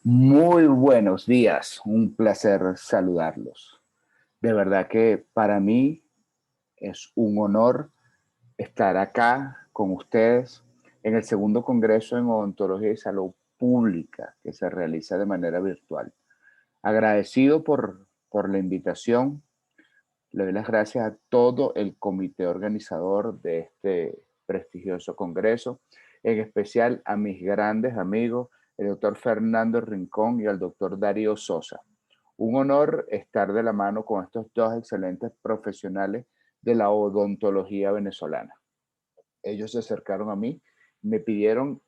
Muy buenos días, un placer saludarlos. De verdad que para mí es un honor estar acá con ustedes en el segundo Congreso en Odontología y Salud Pública que se realiza de manera virtual. Agradecido por la invitación, le doy las gracias a todo el comité organizador de este prestigioso Congreso, en especial a mis grandes amigos, el doctor Fernando Rincón y al doctor Darío Sosa. Un honor estar de la mano con estos dos excelentes profesionales de la odontología venezolana. Ellos se acercaron a mí, me pidieron,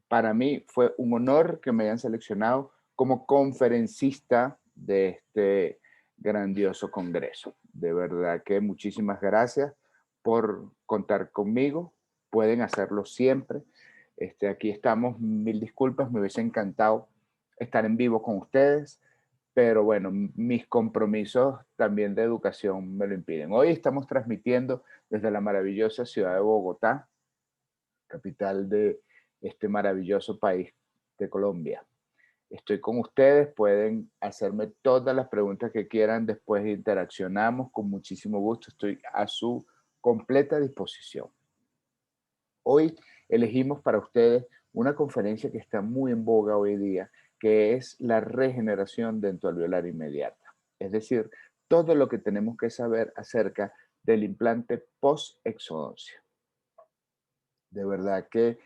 para mí fue un honor que me hayan seleccionado como conferencista de este grandioso congreso. De verdad que muchísimas gracias por contar conmigo. Pueden hacerlo siempre. Aquí estamos, mil disculpas, me hubiese encantado estar en vivo con ustedes, pero bueno, mis compromisos también de educación me lo impiden. Hoy estamos transmitiendo desde la maravillosa ciudad de Bogotá, capital de este maravilloso país de Colombia. Estoy con ustedes, pueden hacerme todas las preguntas que quieran, después interaccionamos con muchísimo gusto, estoy a su completa disposición. Hoy elegimos para ustedes una conferencia que está muy en boga hoy día, que es la regeneración dentoalveolar inmediata. Es decir, todo lo que tenemos que saber acerca del implante post-exodoncia. De verdad que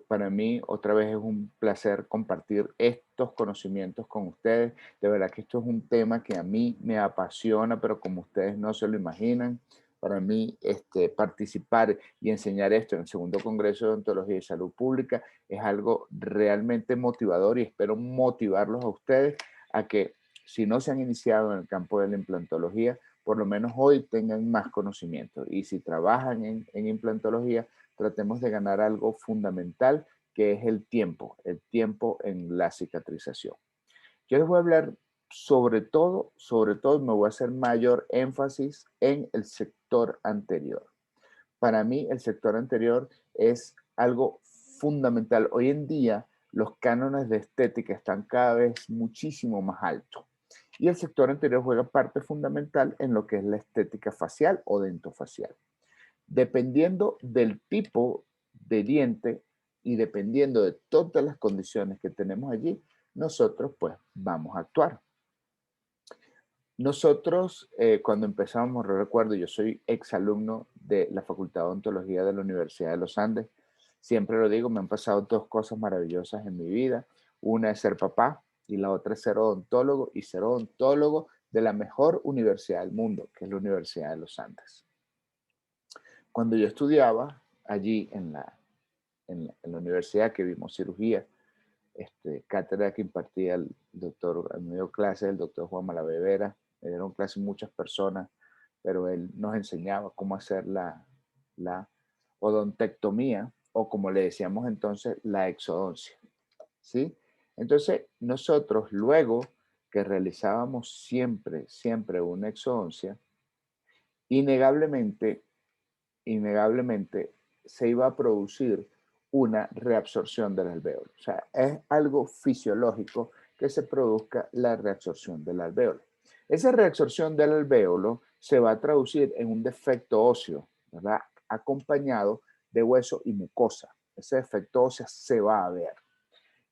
para mí otra vez es un placer compartir estos conocimientos con ustedes. De verdad que esto es un tema que a mí me apasiona, pero como ustedes no se lo imaginan, para mí participar y enseñar esto en el segundo Congreso de Odontología y Salud Pública es algo realmente motivador y espero motivarlos a ustedes a que si no se han iniciado en el campo de la implantología, por lo menos hoy tengan más conocimiento. Y si trabajan en implantología, tratemos de ganar algo fundamental que es el tiempo en la cicatrización. Yo les voy a hablar sobre todo me voy a hacer mayor énfasis en el sector anterior. Para mí el sector anterior es algo fundamental. Hoy en día los cánones de estética están cada vez muchísimo más altos. Y el sector anterior juega parte fundamental en lo que es la estética facial o dentofacial. Dependiendo del tipo de diente y dependiendo de todas las condiciones que tenemos allí, nosotros pues vamos a actuar. Nosotros cuando empezamos, recuerdo, yo soy exalumno de la Facultad de Odontología de la Universidad de los Andes. Siempre lo digo, me han pasado dos cosas maravillosas en mi vida. Una es ser papá y la otra es ser odontólogo y ser odontólogo de la mejor universidad del mundo, que es la Universidad de los Andes. Cuando yo estudiaba allí en la universidad que vimos cirugía, cátedra que impartía el doctor, me dio clase el doctor Juan Malavera, me dieron clase muchas personas, pero él nos enseñaba cómo hacer la odontectomía o como le decíamos entonces, la exodoncia, ¿sí? Entonces, nosotros luego que realizábamos siempre una exodoncia, innegablemente innegablemente se iba a producir una reabsorción del alvéolo. O sea, es algo fisiológico que se produzca la reabsorción del alvéolo. Esa reabsorción del alvéolo se va a traducir en un defecto óseo, ¿verdad? Acompañado de hueso y mucosa. Ese defecto óseo se va a ver.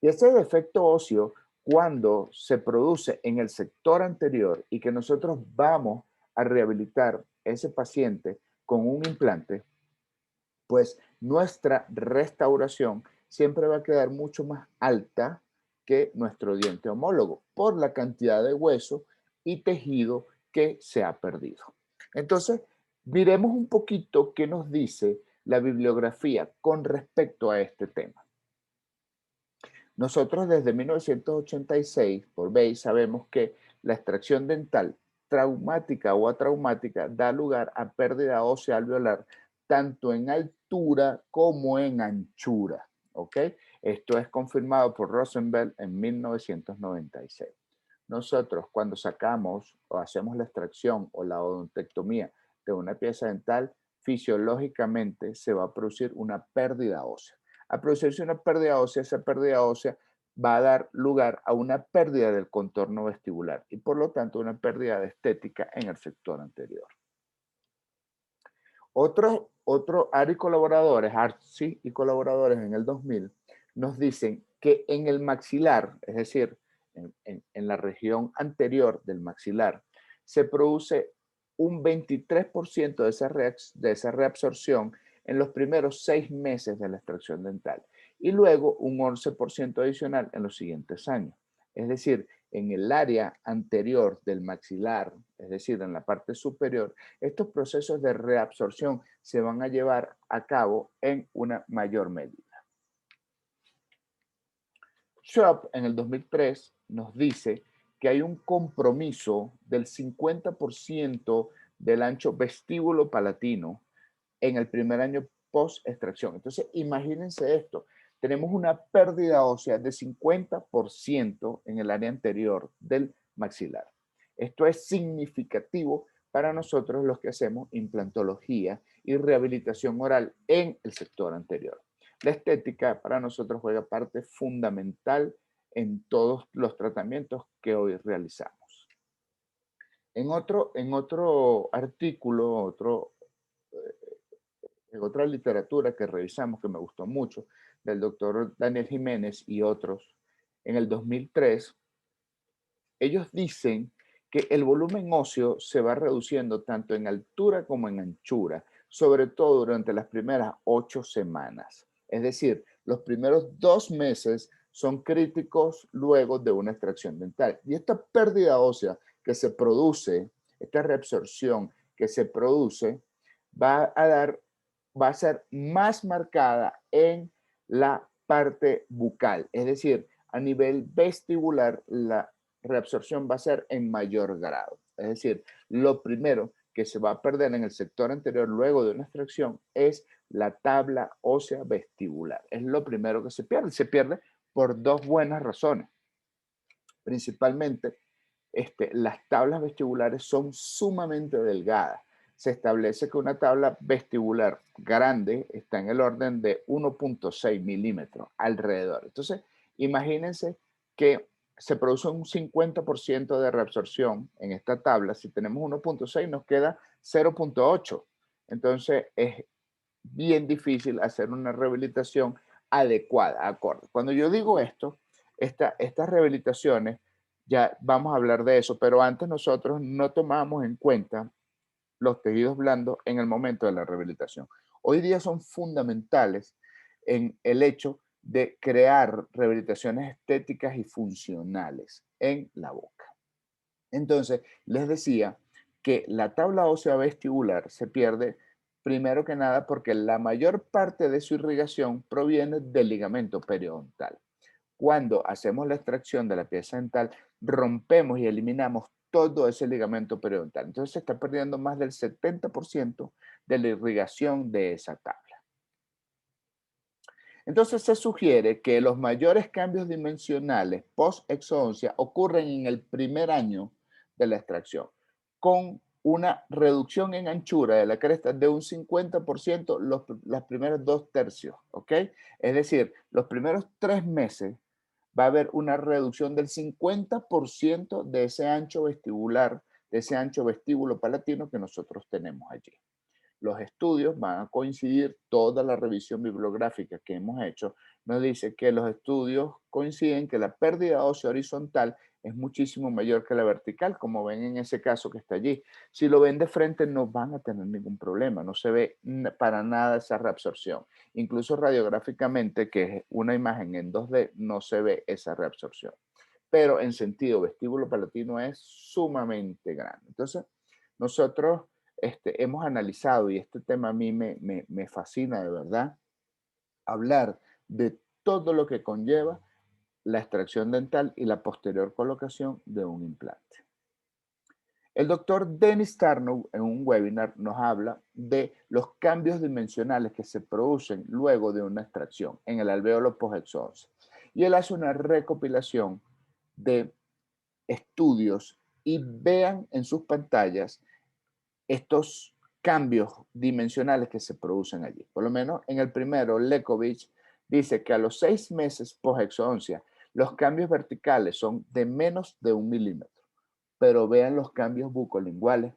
Y ese defecto óseo, cuando se produce en el sector anterior y que nosotros vamos a rehabilitar ese paciente con un implante, pues nuestra restauración siempre va a quedar mucho más alta que nuestro diente homólogo por la cantidad de hueso y tejido que se ha perdido. Entonces, miremos un poquito qué nos dice la bibliografía con respecto a este tema. Nosotros desde 1986, por BEI, sabemos que la extracción dental traumática o atraumática da lugar a pérdida ósea alveolar tanto en altura como en anchura. ¿Ok? Esto es confirmado por Rosenberg en 1996. Nosotros cuando sacamos o hacemos la extracción o la odontectomía de una pieza dental, fisiológicamente se va a producir una pérdida ósea. A producirse una pérdida ósea, esa pérdida ósea va a dar lugar a una pérdida del contorno vestibular y por lo tanto una pérdida de estética en el sector anterior. Ari colaboradores, Artsy y colaboradores en el 2000 nos dicen que en el maxilar, es decir, en la región anterior del maxilar, se produce un 23% de esa reabsorción en los primeros 6 meses de la extracción dental y luego un 11% adicional en los siguientes años. Es decir, en el área anterior del maxilar, es decir, en la parte superior, estos procesos de reabsorción se van a llevar a cabo en una mayor medida. Schwab en el 2003 nos dice que hay un compromiso del 50% del ancho vestíbulo palatino en el primer año post-extracción. Entonces, imagínense esto. Tenemos una pérdida ósea de 50% en el área anterior del maxilar. Esto es significativo para nosotros los que hacemos implantología y rehabilitación oral en el sector anterior. La estética para nosotros juega parte fundamental en todos los tratamientos que hoy realizamos. En otro artículo, en otra literatura que revisamos que me gustó mucho, del doctor Daniel Jiménez y otros, en el 2003, ellos dicen que el volumen óseo se va reduciendo tanto en altura como en anchura, sobre todo durante las primeras 8 semanas. Es decir, los primeros 2 meses son críticos luego de una extracción dental. Y esta pérdida ósea que se produce, esta reabsorción que se produce, va a ser más marcada en la parte bucal. Es decir, a nivel vestibular, la reabsorción va a ser en mayor grado. Es decir, lo primero que se va a perder en el sector anterior luego de una extracción es la tabla ósea vestibular. Es lo primero que se pierde. Se pierde por 2 buenas razones. Principalmente, las tablas vestibulares son sumamente delgadas. Se establece que una tabla vestibular grande está en el orden de 1.6 milímetros alrededor. Entonces, imagínense que se produce un 50% de reabsorción en esta tabla. Si tenemos 1.6 nos queda 0.8. Entonces, es bien difícil hacer una rehabilitación adecuada, acorde. Cuando yo digo esto, estas rehabilitaciones, ya vamos a hablar de eso, pero antes nosotros no tomábamos en cuenta los tejidos blandos en el momento de la rehabilitación. Hoy día son fundamentales en el hecho de crear rehabilitaciones estéticas y funcionales en la boca. Entonces, les decía que la tabla ósea vestibular se pierde primero que nada porque la mayor parte de su irrigación proviene del ligamento periodontal. Cuando hacemos la extracción de la pieza dental, rompemos y eliminamos todo ese ligamento periodontal. Entonces se está perdiendo más del 70% de la irrigación de esa tabla. Entonces se sugiere que los mayores cambios dimensionales post-exodoncia ocurren en el primer año de la extracción, con una reducción en anchura de la cresta de un 50% los primeros 2/3, ¿ok? Es decir, los primeros 3 meses va a haber una reducción del 50% de ese ancho vestibular, de ese ancho vestíbulo palatino que nosotros tenemos allí. Los estudios van a coincidir, toda la revisión bibliográfica que hemos hecho nos dice que los estudios coinciden que la pérdida ósea horizontal es muchísimo mayor que la vertical, como ven en ese caso que está allí. Si lo ven de frente no van a tener ningún problema, no se ve para nada esa reabsorción. Incluso radiográficamente, que es una imagen en 2D, no se ve esa reabsorción. Pero en sentido vestíbulo palatino es sumamente grande. Entonces, nosotros hemos analizado, y este tema a mí me fascina de verdad, hablar de todo lo que conlleva la extracción dental y la posterior colocación de un implante. El doctor Dennis Tarnow en un webinar nos habla de los cambios dimensionales que se producen luego de una extracción en el alvéolo post-exodoncia. Y él hace una recopilación de estudios y vean en sus pantallas estos cambios dimensionales que se producen allí. Por lo menos en el primero, Lekovich dice que a los 6 meses post-exodoncia, Los cambios verticales son de menos de 1 milímetro, pero vean los cambios bucolinguales.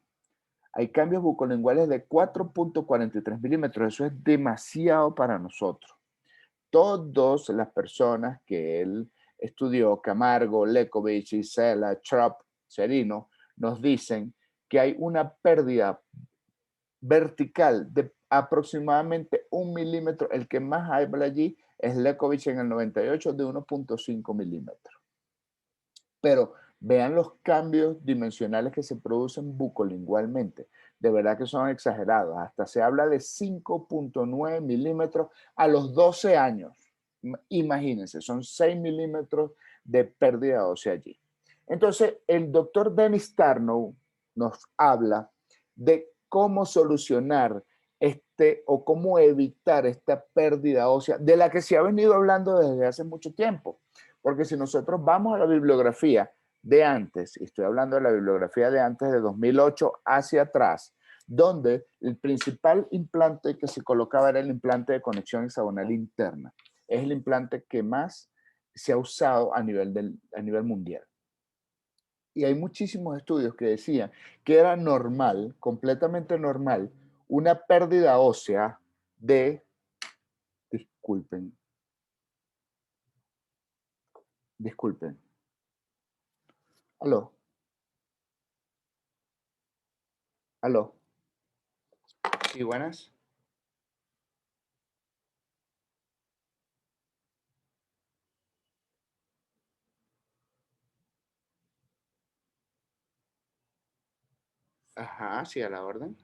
Hay cambios bucolinguales de 4,43 milímetros. Eso es demasiado para nosotros. Todas las personas que él estudió, Camargo, Lekovich, Isela, Trop, Serino, nos dicen que hay una pérdida vertical de aproximadamente 1 milímetro. El que más habla allí es Lekovich en el 98 de 1,5 milímetros. Pero vean los cambios dimensionales que se producen bucolingualmente. De verdad que son exagerados. Hasta se habla de 5,9 milímetros a los 12 años. Imagínense, son 6 milímetros de pérdida ósea allí. Entonces, el doctor Dennis Tarnow nos habla de cómo solucionar o cómo evitar esta pérdida ósea de la que se ha venido hablando desde hace mucho tiempo. Porque si nosotros vamos a la bibliografía de antes, y estoy hablando de la bibliografía de antes de 2008 hacia atrás, donde el principal implante que se colocaba era el implante de conexión hexagonal interna. Es el implante que más se ha usado a nivel mundial. Y hay muchísimos estudios que decían que era normal, completamente normal, una pérdida ósea de, disculpen, disculpen, aló, aló, sí, buenas. Ajá, sí, a la orden.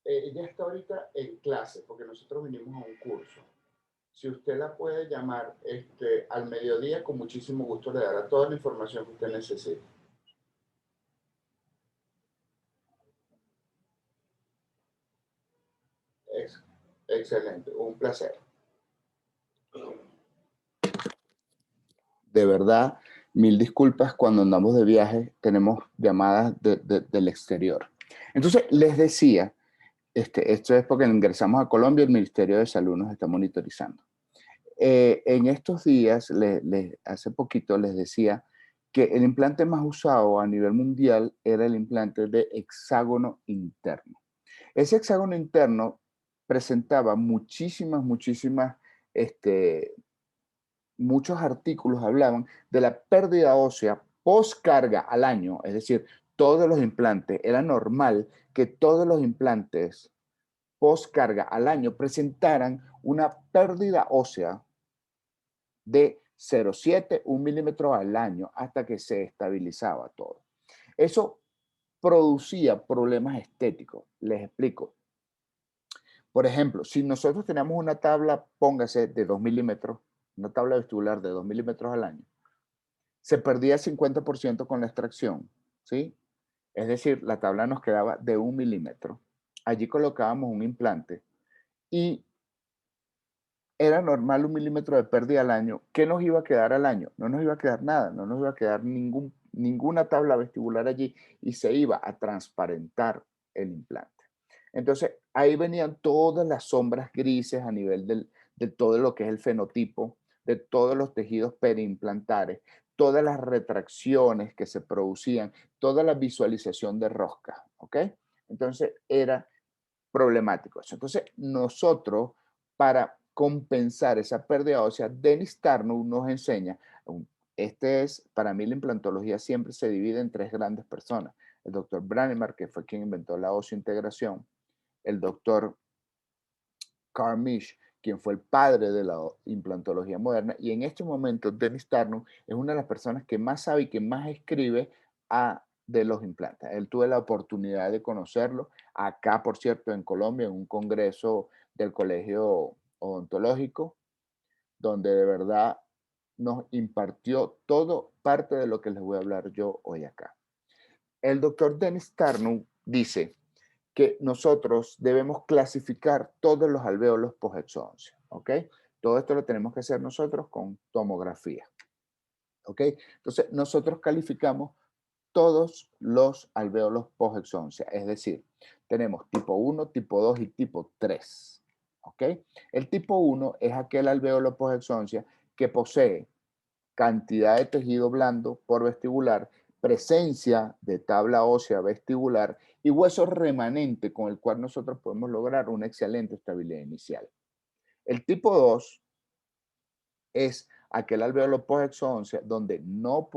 Ella está ahorita en clase porque nosotros vinimos a un curso. Si usted la puede llamar al mediodía, con muchísimo gusto le dará toda la información que usted necesite. Es, excelente, un placer. De verdad, mil disculpas, cuando andamos de viaje tenemos llamadas del exterior. Entonces, les decía, esto es porque ingresamos a Colombia, el Ministerio de Salud nos está monitorizando. En estos días, hace poquito les decía que el implante más usado a nivel mundial era el implante de hexágono interno. Ese hexágono interno presentaba este, muchos artículos hablaban de la pérdida ósea postcarga al año, es decir, todos los implantes, era normal que todos los implantes postcarga al año presentaran una pérdida ósea de 0,7, 1 milímetro al año hasta que se estabilizaba todo. Eso producía problemas estéticos. Les explico. Por ejemplo, si nosotros tenemos una tabla, póngase, de 2 milímetros, una tabla vestibular de 2 milímetros al año, se perdía 50% con la extracción, ¿sí? Es decir, la tabla nos quedaba de 1 milímetro. Allí colocábamos un implante y era normal 1 milímetro de pérdida al año. ¿Qué nos iba a quedar al año? No nos iba a quedar nada, no nos iba a quedar ninguna tabla vestibular allí y se iba a transparentar el implante. Entonces, ahí venían todas las sombras grises a nivel de todo lo que es el fenotipo, de todos los tejidos periimplantares, todas las retracciones que se producían, toda la visualización de rosca, ¿ok? Entonces, era problemático eso. Entonces, nosotros, para compensar esa pérdida ósea, Dennis Tarnow nos enseña, para mí la implantología siempre se divide en tres grandes personas. El doctor Brannemer, que fue quien inventó la oseointegración, el doctor Carl Misch, quien fue el padre de la implantología moderna, y en este momento Dennis Tarnow es una de las personas que más sabe y que más escribe de los implantes. Él tuve la oportunidad de conocerlo acá, por cierto, en Colombia, en un congreso del Colegio Odontológico, donde de verdad nos impartió todo parte de lo que les voy a hablar yo hoy acá. El doctor Dennis Tarnow dice que nosotros debemos clasificar todos los alvéolos post-exodoncia, ¿ok? Todo esto lo tenemos que hacer nosotros con tomografía, ¿ok? Entonces, nosotros calificamos todos los alvéolos post-exodoncia, es decir, tenemos tipo 1, tipo 2 y tipo 3, ¿ok? El tipo 1 es aquel alvéolo post-exodoncia que posee cantidad de tejido blando por vestibular, presencia de tabla ósea vestibular y hueso remanente con el cual nosotros podemos lograr una excelente estabilidad inicial. El tipo 2 es aquel alvéolo post-exodoncia donde no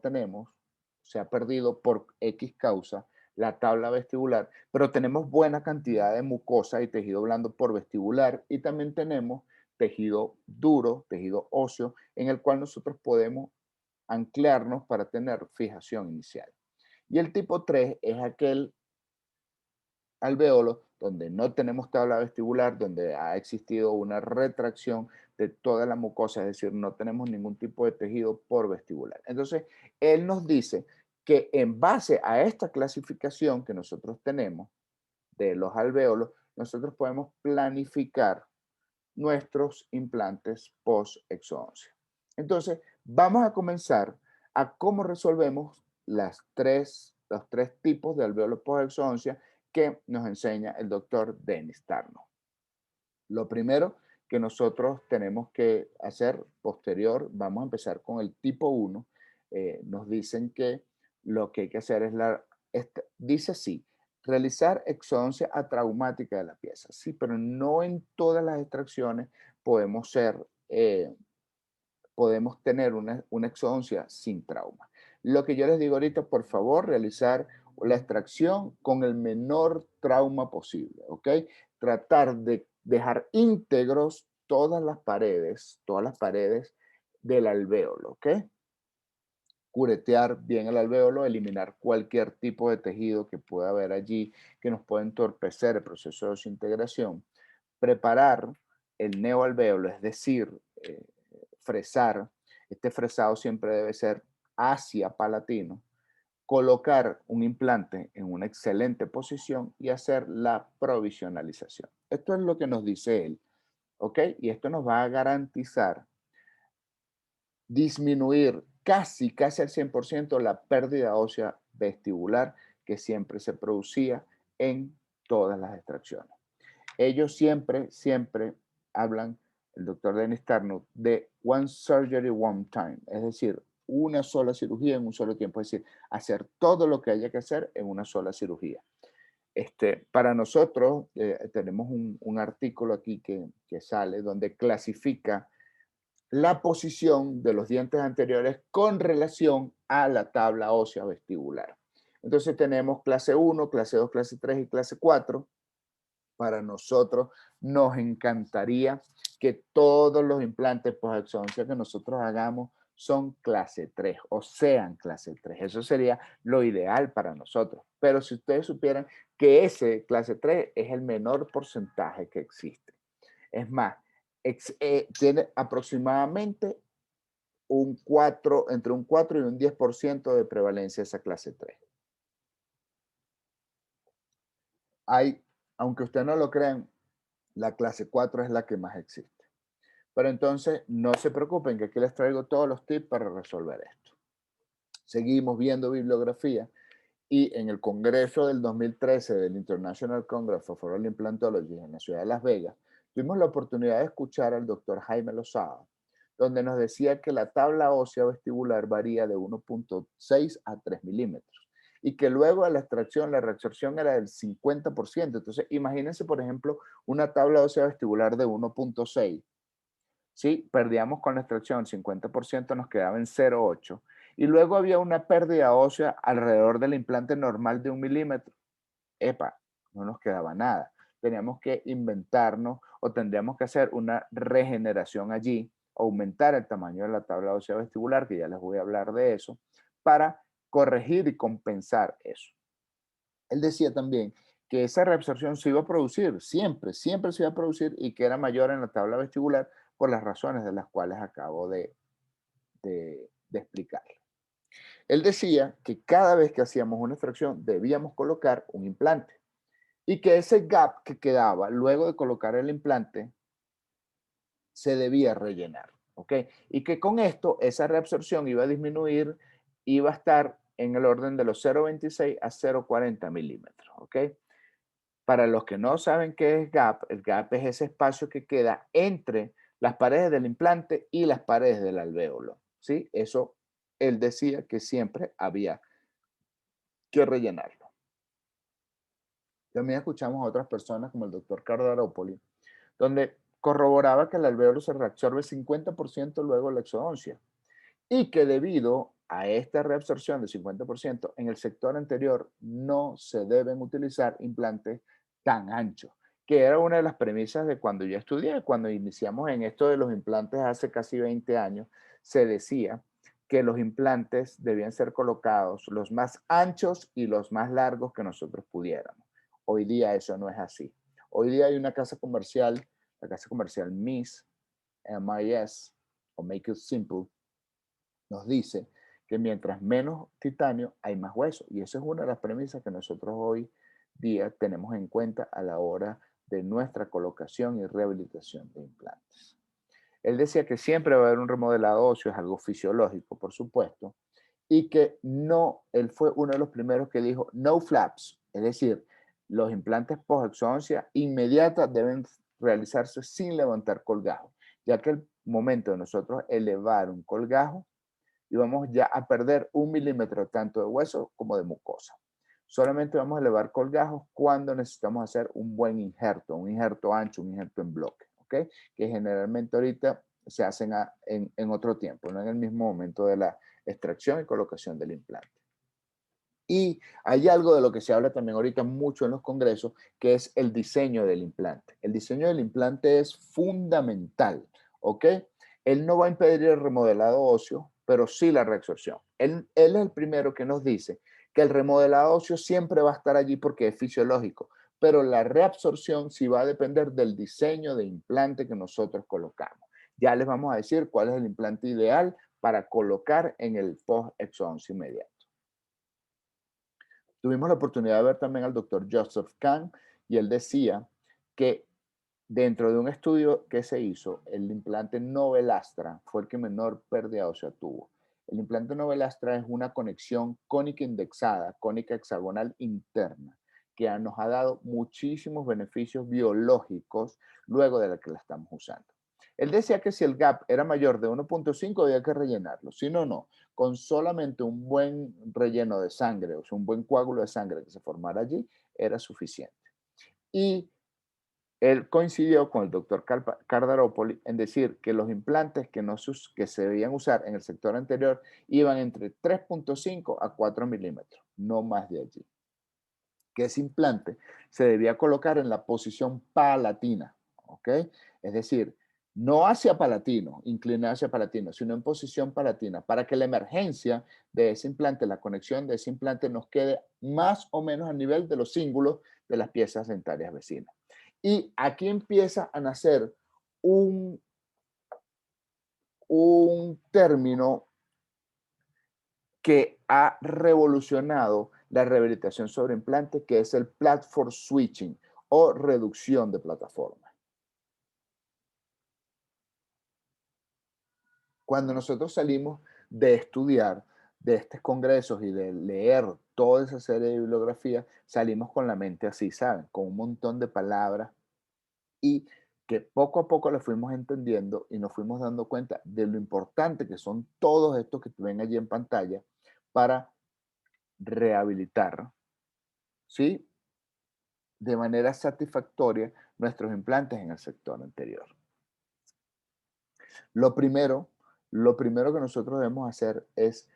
tenemos, se ha perdido por X causa la tabla vestibular, pero tenemos buena cantidad de mucosa y tejido blando por vestibular y también tenemos tejido duro, tejido óseo, en el cual nosotros podemos anclarnos para tener fijación inicial. Y el tipo 3 es aquel alvéolo donde no tenemos tabla vestibular, donde ha existido una retracción de toda la mucosa, es decir, no tenemos ningún tipo de tejido por vestibular. Entonces, él nos dice que en base a esta clasificación que nosotros tenemos de los alvéolos, nosotros podemos planificar nuestros implantes post-exodoncia. Entonces, vamos a comenzar a cómo resolvemos los tres tipos de alvéolos post-exodoncia que nos enseña el doctor Dennis Tarno. Lo primero que nosotros tenemos que hacer posterior, vamos a empezar con el tipo 1. Nos dicen que lo que hay que hacer es dice así, realizar exodoncia atraumática de la pieza. Sí, pero no en todas las extracciones podemos podemos tener una exodoncia sin trauma. Lo que yo les digo ahorita, por favor, realizar la extracción con el menor trauma posible, ¿ok? Tratar de dejar íntegros todas las paredes del alvéolo, ¿ok? Curetear bien el alvéolo, eliminar cualquier tipo de tejido que pueda haber allí que nos pueda entorpecer el proceso de desintegración. Preparar el neoalvéolo, es decir, fresar. Este fresado siempre debe ser hacia palatino. Colocar un implante en una excelente posición y hacer la provisionalización. Esto es lo que nos dice él, ¿ok? Y esto nos va a garantizar disminuir casi al 100% la pérdida ósea vestibular que siempre se producía en todas las extracciones. Ellos siempre hablan, el doctor Dennis Tarnow, de one surgery, one time, es decir, una sola cirugía en un solo tiempo, es decir, hacer todo lo que haya que hacer en una sola cirugía. Para nosotros, tenemos un artículo aquí que sale donde clasifica la posición de los dientes anteriores con relación a la tabla ósea vestibular. Entonces tenemos clase 1, clase 2, clase 3 y clase 4. Para nosotros nos encantaría que todos los implantes post-exodoncia que nosotros hagamos son clase 3 o sean clase 3. Eso sería lo ideal para nosotros. Pero si ustedes supieran que ese clase 3 es el menor porcentaje que existe. Es más, tiene aproximadamente entre un 4 y un 10% de prevalencia esa clase 3. Hay, aunque ustedes no lo crean, la clase 4 es la que más existe. Pero entonces, no se preocupen, que aquí les traigo todos los tips para resolver esto. Seguimos viendo bibliografía y en el congreso del 2013 del International Congress of Oral Implantology en la ciudad de Las Vegas, tuvimos la oportunidad de escuchar al doctor Jaime Lozada, donde nos decía que la tabla ósea vestibular varía de 1.6 a 3 milímetros y que luego de la extracción la reabsorción era del 50%. Entonces, imagínense, por ejemplo, una tabla ósea vestibular de 1.6. ¿Sí? Perdíamos con la extracción el 50%, nos quedaba en 0.8. Y luego había una pérdida ósea alrededor del implante normal de 1 milímetro. Epa, no nos quedaba nada. Teníamos que inventarnos o tendríamos que hacer una regeneración allí, aumentar el tamaño de la tabla ósea vestibular, que ya les voy a hablar de eso, para corregir y compensar eso. Él decía también que esa reabsorción se iba a producir, siempre se iba a producir y que era mayor en la tabla vestibular por las razones de las cuales acabo de explicar. Él decía que cada vez que hacíamos una extracción debíamos colocar un implante. y que ese gap que quedaba luego de colocar el implante se debía rellenar, ¿ok? Y que con esto esa reabsorción iba a disminuir, iba a estar en el orden de los 0,26 a 0,40 milímetros, ¿ok? Para los que no saben qué es gap, el gap es ese espacio que queda entre las paredes del implante y las paredes del alvéolo, ¿sí? Eso él decía que siempre había que rellenarlo. También escuchamos a otras personas como el doctor Cardaropoli, donde corroboraba que el alvéolo se reabsorbe 50% luego de la exodoncia y que debido a esta reabsorción de 50% en el sector anterior no se deben utilizar implantes tan anchos, que era una de las premisas de cuando yo estudié, cuando iniciamos en esto de los implantes hace casi 20 años, se decía que los implantes debían ser colocados los más anchos y los más largos que nosotros pudiéramos. Hoy día eso no es así. Hoy día hay una casa comercial, la casa comercial MIS o Make It Simple, nos dice que mientras menos titanio hay más hueso. Y esa es una de las premisas que nosotros hoy día tenemos en cuenta a la hora de nuestra colocación y rehabilitación de implantes. Él decía que siempre va a haber un remodelado óseo, es algo fisiológico, por supuesto, y que no, él fue uno de los primeros que dijo no flaps, es decir, los implantes post-exodoncia inmediata deben realizarse sin levantar colgajo, ya que el momento de nosotros elevar un colgajo y vamos ya a perder 1 milímetro tanto de hueso como de mucosa. Solamente vamos a elevar colgajos cuando necesitamos hacer un buen injerto, un injerto ancho, un injerto en bloque, ¿ok? Que generalmente ahorita se hacen en otro tiempo, no en el mismo momento de la extracción y colocación del implante. Y hay algo de lo que se habla también ahorita mucho en los congresos, que es el diseño del implante. El diseño del implante es fundamental, ¿ok? Él no va a impedir el remodelado óseo, pero sí la reabsorción. Él es el primero que nos dice que el remodelado óseo siempre va a estar allí porque es fisiológico, pero la reabsorción sí va a depender del diseño de implante que nosotros colocamos. Ya les vamos a decir cuál es el implante ideal para colocar en el post-exodoncia inmediato. Tuvimos la oportunidad de ver también al doctor Joseph Kahn y él decía que dentro de un estudio que se hizo, el implante Novelastra fue el que menor pérdida ósea tuvo. El implante Novelastra es una conexión cónica indexada, cónica hexagonal interna, que nos ha dado muchísimos beneficios biológicos luego de la que la estamos usando. Él decía que si el gap era mayor de 1,5 había que rellenarlo, si no, no. Con solamente un buen relleno de sangre, o sea, un buen coágulo de sangre que se formara allí, era suficiente. Y él coincidió con el doctor Cardaropoli en decir que los implantes que se debían usar en el sector anterior iban entre 3,5 a 4 milímetros, no más de allí. Que ese implante se debía colocar en la posición palatina, ¿ok? Es decir, no hacia palatino, inclinado hacia palatino, sino en posición palatina, para que la emergencia de ese implante, la conexión de ese implante nos quede más o menos a nivel de los cíngulos de las piezas dentarias vecinas. Y aquí empieza a nacer un, un término que ha revolucionado la rehabilitación sobre implante, que es el platform switching o reducción de plataforma. Cuando nosotros salimos de estudiar de estos congresos y de leer toda esa serie de bibliografía, salimos con la mente así, ¿saben? Con un montón de palabras y que poco a poco lo fuimos entendiendo y nos fuimos dando cuenta de lo importante que son todos estos que ven allí en pantalla para rehabilitar, ¿sí? De manera satisfactoria nuestros implantes en el sector anterior. Lo primero, lo primero que nosotros debemos hacer es,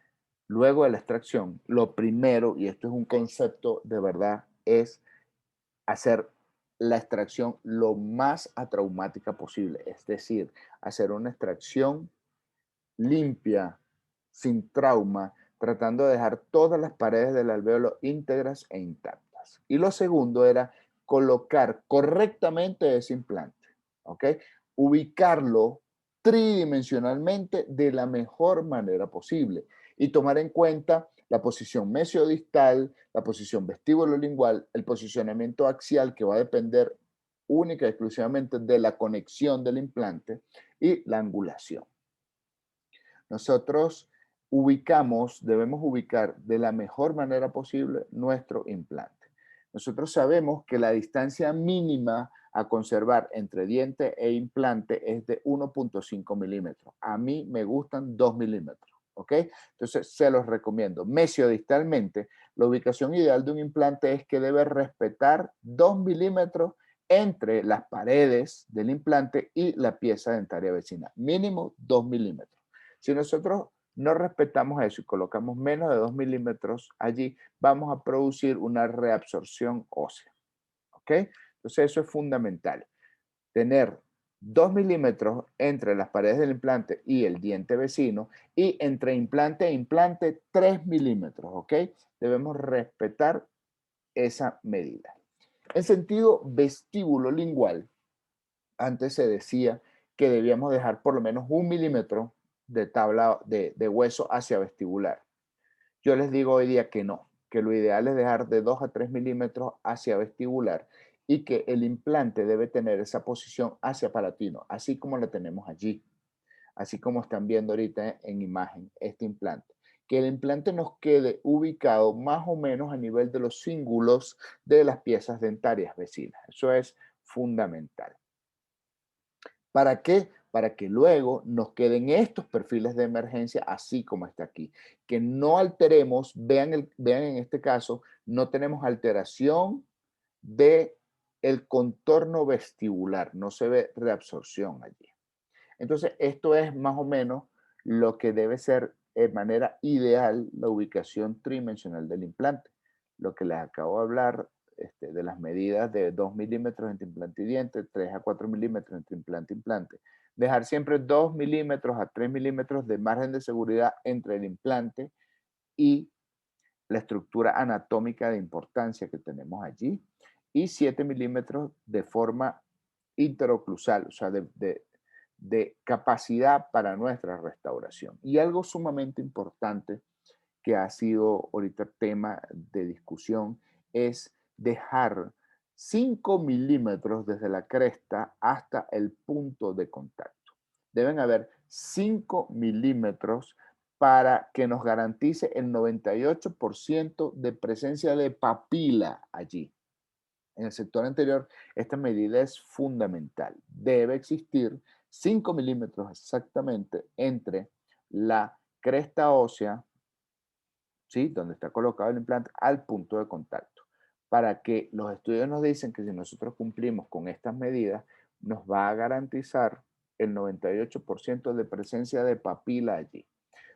luego de la extracción, lo primero, y esto es un concepto de verdad, es hacer la extracción lo más atraumática posible, es decir, hacer una extracción limpia, sin trauma, tratando de dejar todas las paredes del alvéolo íntegras e intactas. Y lo segundo era colocar correctamente ese implante, ¿ok? Ubicarlo tridimensionalmente de la mejor manera posible y tomar en cuenta la posición mesiodistal, la posición vestíbulo-lingual, el posicionamiento axial que va a depender única y exclusivamente de la conexión del implante y la angulación. Nosotros debemos ubicar de la mejor manera posible nuestro implante. Nosotros sabemos que la distancia mínima a conservar entre diente e implante es de 1.5 milímetros. A mí me gustan 2 milímetros, ¿ok? Entonces, se los recomiendo. Mesiodistalmente, la ubicación ideal de un implante es que debe respetar 2 milímetros entre las paredes del implante y la pieza dentaria vecina. Mínimo 2 milímetros. Si nosotros no respetamos eso y colocamos menos de 2 milímetros allí, vamos a producir una reabsorción ósea. ¿Ok? Entonces eso es fundamental. Tener 2 milímetros entre las paredes del implante y el diente vecino y entre implante e implante 3 milímetros. ¿Ok? Debemos respetar esa medida. En sentido vestíbulo lingual, antes se decía que debíamos dejar por lo menos 1 milímetro de tabla de hueso hacia vestibular. Yo les digo hoy día que no, que lo ideal es dejar de 2 a 3 milímetros hacia vestibular y que el implante debe tener esa posición hacia palatino, así como la tenemos allí, así como están viendo ahorita en imagen este implante. Que el implante nos quede ubicado más o menos a nivel de los cíngulos de las piezas dentarias vecinas. Eso es fundamental. ¿Para qué? Para que luego nos queden estos perfiles de emergencia así como está aquí. Que no alteremos, vean en este caso, no tenemos alteración de el contorno vestibular, no se ve reabsorción allí. Entonces, esto es más o menos lo que debe ser de manera ideal la ubicación tridimensional del implante. Lo que les acabo de hablar de las medidas de 2 milímetros entre implante y diente, 3 a 4 milímetros entre implante y implante. Dejar siempre 2 milímetros a 3 milímetros de margen de seguridad entre el implante y la estructura anatómica de importancia que tenemos allí. Y 7 milímetros de forma interoclusal, o sea, de capacidad para nuestra restauración. Y algo sumamente importante que ha sido ahorita tema de discusión es dejar 5 milímetros desde la cresta hasta el punto de contacto. Deben haber 5 milímetros para que nos garantice el 98% de presencia de papila allí. En el sector anterior, esta medida es fundamental. Debe existir 5 milímetros exactamente entre la cresta ósea, ¿sí?, donde está colocado el implante, al punto de contacto. Para que los estudios nos dicen que si nosotros cumplimos con estas medidas, nos va a garantizar el 98% de presencia de papila allí.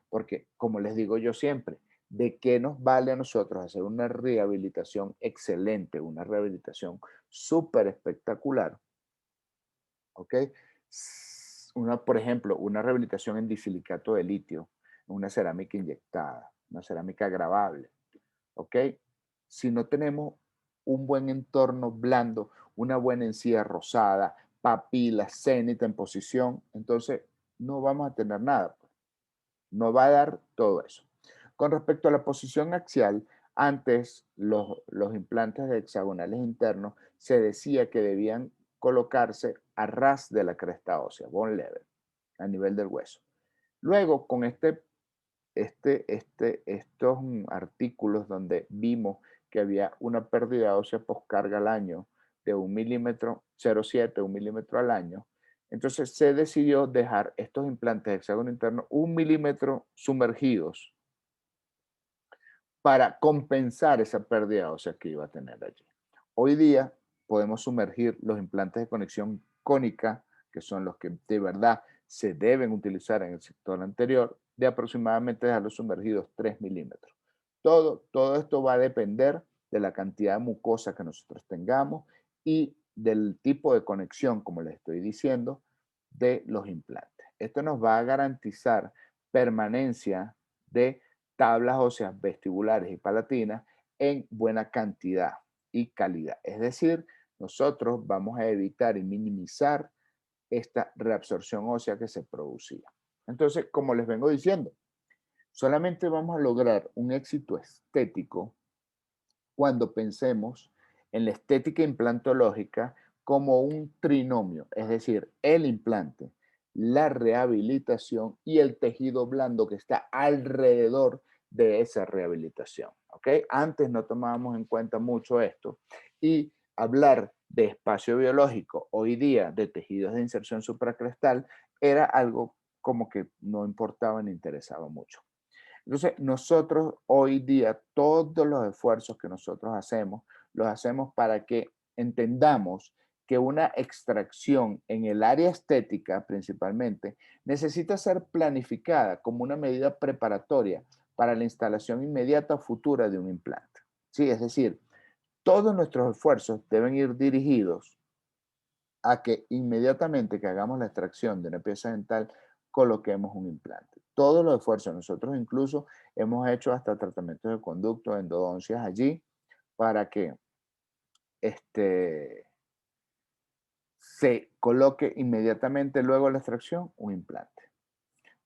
Porque, como les digo yo siempre, ¿de qué nos vale a nosotros hacer una rehabilitación excelente, una rehabilitación súper espectacular? ¿Ok? Por ejemplo, una rehabilitación en disilicato de litio, una cerámica inyectada, una cerámica gravable. ¿Ok? Si no tenemos un buen entorno blando, una buena encía rosada, papila, cénita en posición, entonces no vamos a tener nada. No va a dar todo eso. Con respecto a la posición axial, antes los implantes hexagonales internos se decía que debían colocarse a ras de la cresta ósea, bone level, a nivel del hueso. Luego, con estos artículos donde vimos que había una pérdida ósea poscarga al año de 1 milímetro, 0,7, 1 milímetro al año, entonces se decidió dejar estos implantes de hexágono interno 1 milímetro sumergidos para compensar esa pérdida ósea que iba a tener allí. Hoy día podemos sumergir los implantes de conexión cónica, que son los que de verdad se deben utilizar en el sector anterior, de aproximadamente dejarlos sumergidos 3 milímetros. Todo esto va a depender de la cantidad de mucosa que nosotros tengamos y del tipo de conexión, como les estoy diciendo, de los implantes. Esto nos va a garantizar permanencia de tablas óseas vestibulares y palatinas en buena cantidad y calidad. Es decir, nosotros vamos a evitar y minimizar esta reabsorción ósea que se producía. Entonces, como les vengo diciendo, Solamente vamos a lograr un éxito estético cuando pensemos en la estética implantológica como un trinomio, es decir, el implante, la rehabilitación y el tejido blando que está alrededor de esa rehabilitación. ¿Ok? Antes no tomábamos en cuenta mucho esto y hablar de espacio biológico hoy día de tejidos de inserción supracrestal era algo como que no importaba ni interesaba mucho. Entonces, nosotros hoy día, todos los esfuerzos que nosotros hacemos, los hacemos para que entendamos que una extracción en el área estética principalmente necesita ser planificada como una medida preparatoria para la instalación inmediata o futura de un implante. Sí, es decir, todos nuestros esfuerzos deben ir dirigidos a que inmediatamente que hagamos la extracción de una pieza dental, coloquemos un implante. Todos los esfuerzos, nosotros incluso hemos hecho hasta tratamientos de conducto, endodoncias allí, para que este, se coloque inmediatamente luego de la extracción un implante.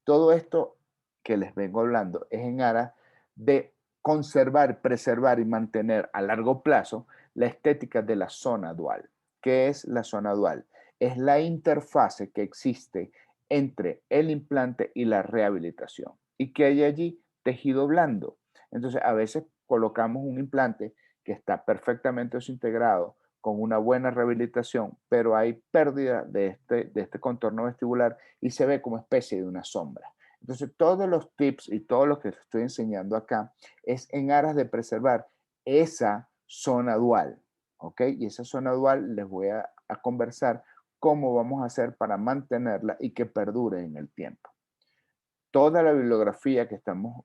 Todo esto que les vengo hablando es en aras de conservar, preservar y mantener a largo plazo la estética de la zona dual. ¿Qué es la zona dual? Es la interfase que existe entre el implante y la rehabilitación. ¿Y que hay allí? Tejido blando. Entonces, a veces colocamos un implante que está perfectamente desintegrado con una buena rehabilitación, pero hay pérdida de este contorno vestibular y se ve como especie de una sombra. Entonces, todos los tips y todo lo que les estoy enseñando acá es en aras de preservar esa zona dual, ¿ok? Y esa zona dual les voy a conversar cómo vamos a hacer para mantenerla y que perdure en el tiempo. Toda la bibliografía que estamos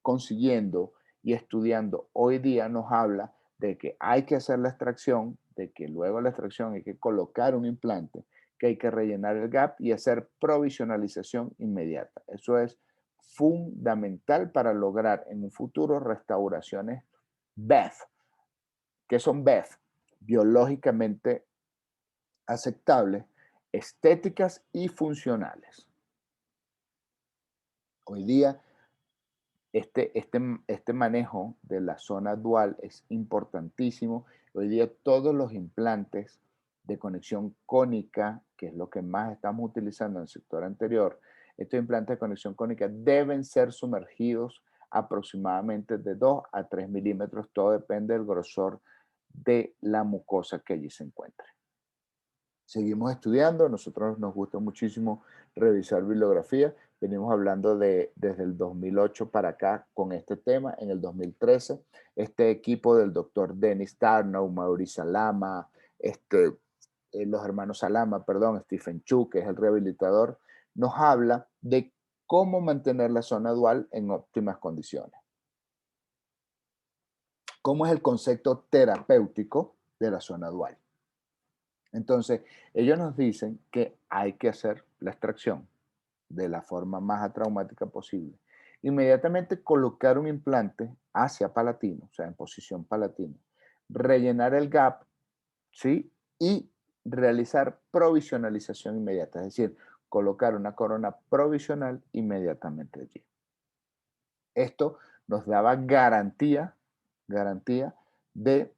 consiguiendo y estudiando hoy día nos habla de que hay que hacer la extracción, de que luego de la extracción hay que colocar un implante, que hay que rellenar el gap y hacer provisionalización inmediata. Eso es fundamental para lograr en un futuro restauraciones BEF. ¿Qué son BEF? Biológicamente aceptables, estéticas y funcionales. Hoy día este manejo de la zona dual es importantísimo. Hoy día todos los implantes de conexión cónica, que es lo que más estamos utilizando en el sector anterior, estos implantes de conexión cónica deben ser sumergidos aproximadamente de 2 a 3 milímetros. Todo depende del grosor de la mucosa que allí se encuentre. Seguimos estudiando, a nosotros nos gusta muchísimo revisar bibliografía. Venimos hablando desde el 2008 para acá con este tema. En el 2013, este equipo del doctor Dennis Tarnow, Mauricio Salama, los hermanos Salama, perdón, Stephen Chu, que es el rehabilitador, nos habla de cómo mantener la zona dual en óptimas condiciones. ¿Cómo es el concepto terapéutico de la zona dual? Entonces, ellos nos dicen que hay que hacer la extracción de la forma más atraumática posible. Inmediatamente colocar un implante hacia palatino, o sea, en posición palatina. Rellenar el gap, ¿sí? Y realizar provisionalización inmediata, es decir, colocar una corona provisional inmediatamente allí. Esto nos daba garantía de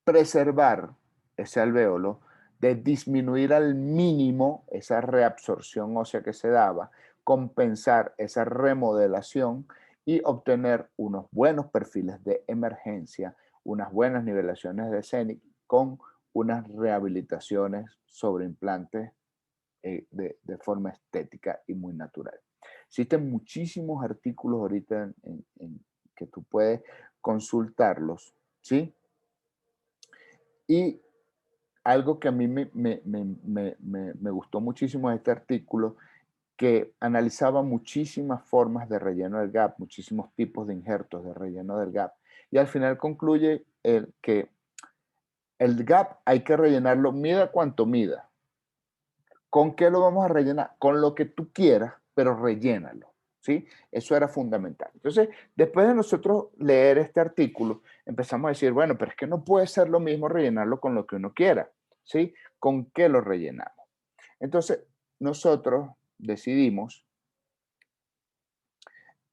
preservar ese alvéolo, de disminuir al mínimo esa reabsorción ósea que se daba, compensar esa remodelación y obtener unos buenos perfiles de emergencia, unas buenas nivelaciones de CENIC con unas rehabilitaciones sobre implantes de forma estética y muy natural. Existen muchísimos artículos ahorita que tú puedes consultarlos, ¿sí? Y algo que a mí me gustó muchísimo de este artículo, que analizaba muchísimas formas de relleno del gap, muchísimos tipos de injertos de relleno del gap. Y al final concluye que el gap hay que rellenarlo, mida cuanto mida. ¿Con qué lo vamos a rellenar? Con lo que tú quieras, pero rellénalo. ¿Sí? Eso era fundamental. Entonces, después de nosotros leer este artículo, empezamos a decir, bueno, pero es que no puede ser lo mismo rellenarlo con lo que uno quiera. ¿Sí? ¿Con qué lo rellenamos? Entonces, nosotros decidimos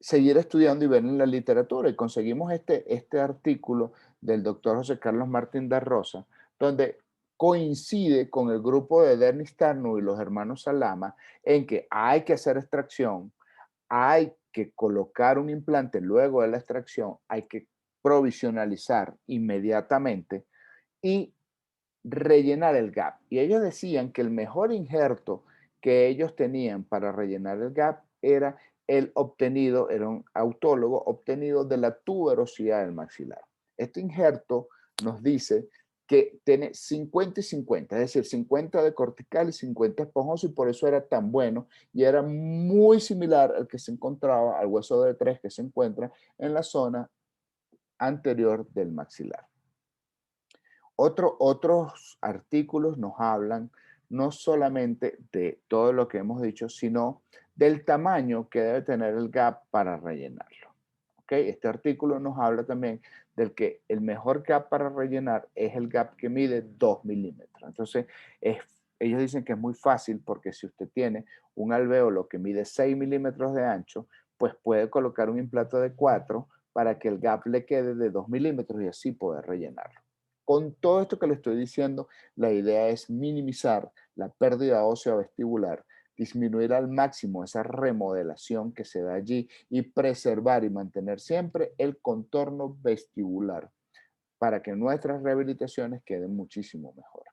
seguir estudiando y ver en la literatura. Y conseguimos este artículo del doctor José Carlos Martín da Rosa, donde coincide con el grupo de Dennis Tarnow y los hermanos Salama en que hay que hacer extracción, hay que colocar un implante luego de la extracción, hay que provisionalizar inmediatamente y rellenar el gap. Y ellos decían que el mejor injerto que ellos tenían para rellenar el gap era el obtenido, era un autólogo obtenido de la tuberosidad del maxilar. Este injerto nos dice que tiene 50 y 50, es decir, 50 de cortical y 50 esponjoso, y por eso era tan bueno y era muy similar al que se encontraba, al hueso de 3 que se encuentra en la zona anterior del maxilar. Otros artículos nos hablan no solamente de todo lo que hemos dicho, sino del tamaño que debe tener el gap para rellenarlo. ¿Okay? Este artículo nos habla también del que el mejor gap para rellenar es el gap que mide 2 milímetros. Entonces, ellos dicen que es muy fácil porque si usted tiene un alvéolo que mide 6 milímetros de ancho, pues puede colocar un implante de 4 para que el gap le quede de 2 milímetros y así poder rellenarlo. Con todo esto que le estoy diciendo, la idea es minimizar la pérdida ósea vestibular, disminuir al máximo esa remodelación que se da allí y preservar y mantener siempre el contorno vestibular para que nuestras rehabilitaciones queden muchísimo mejor.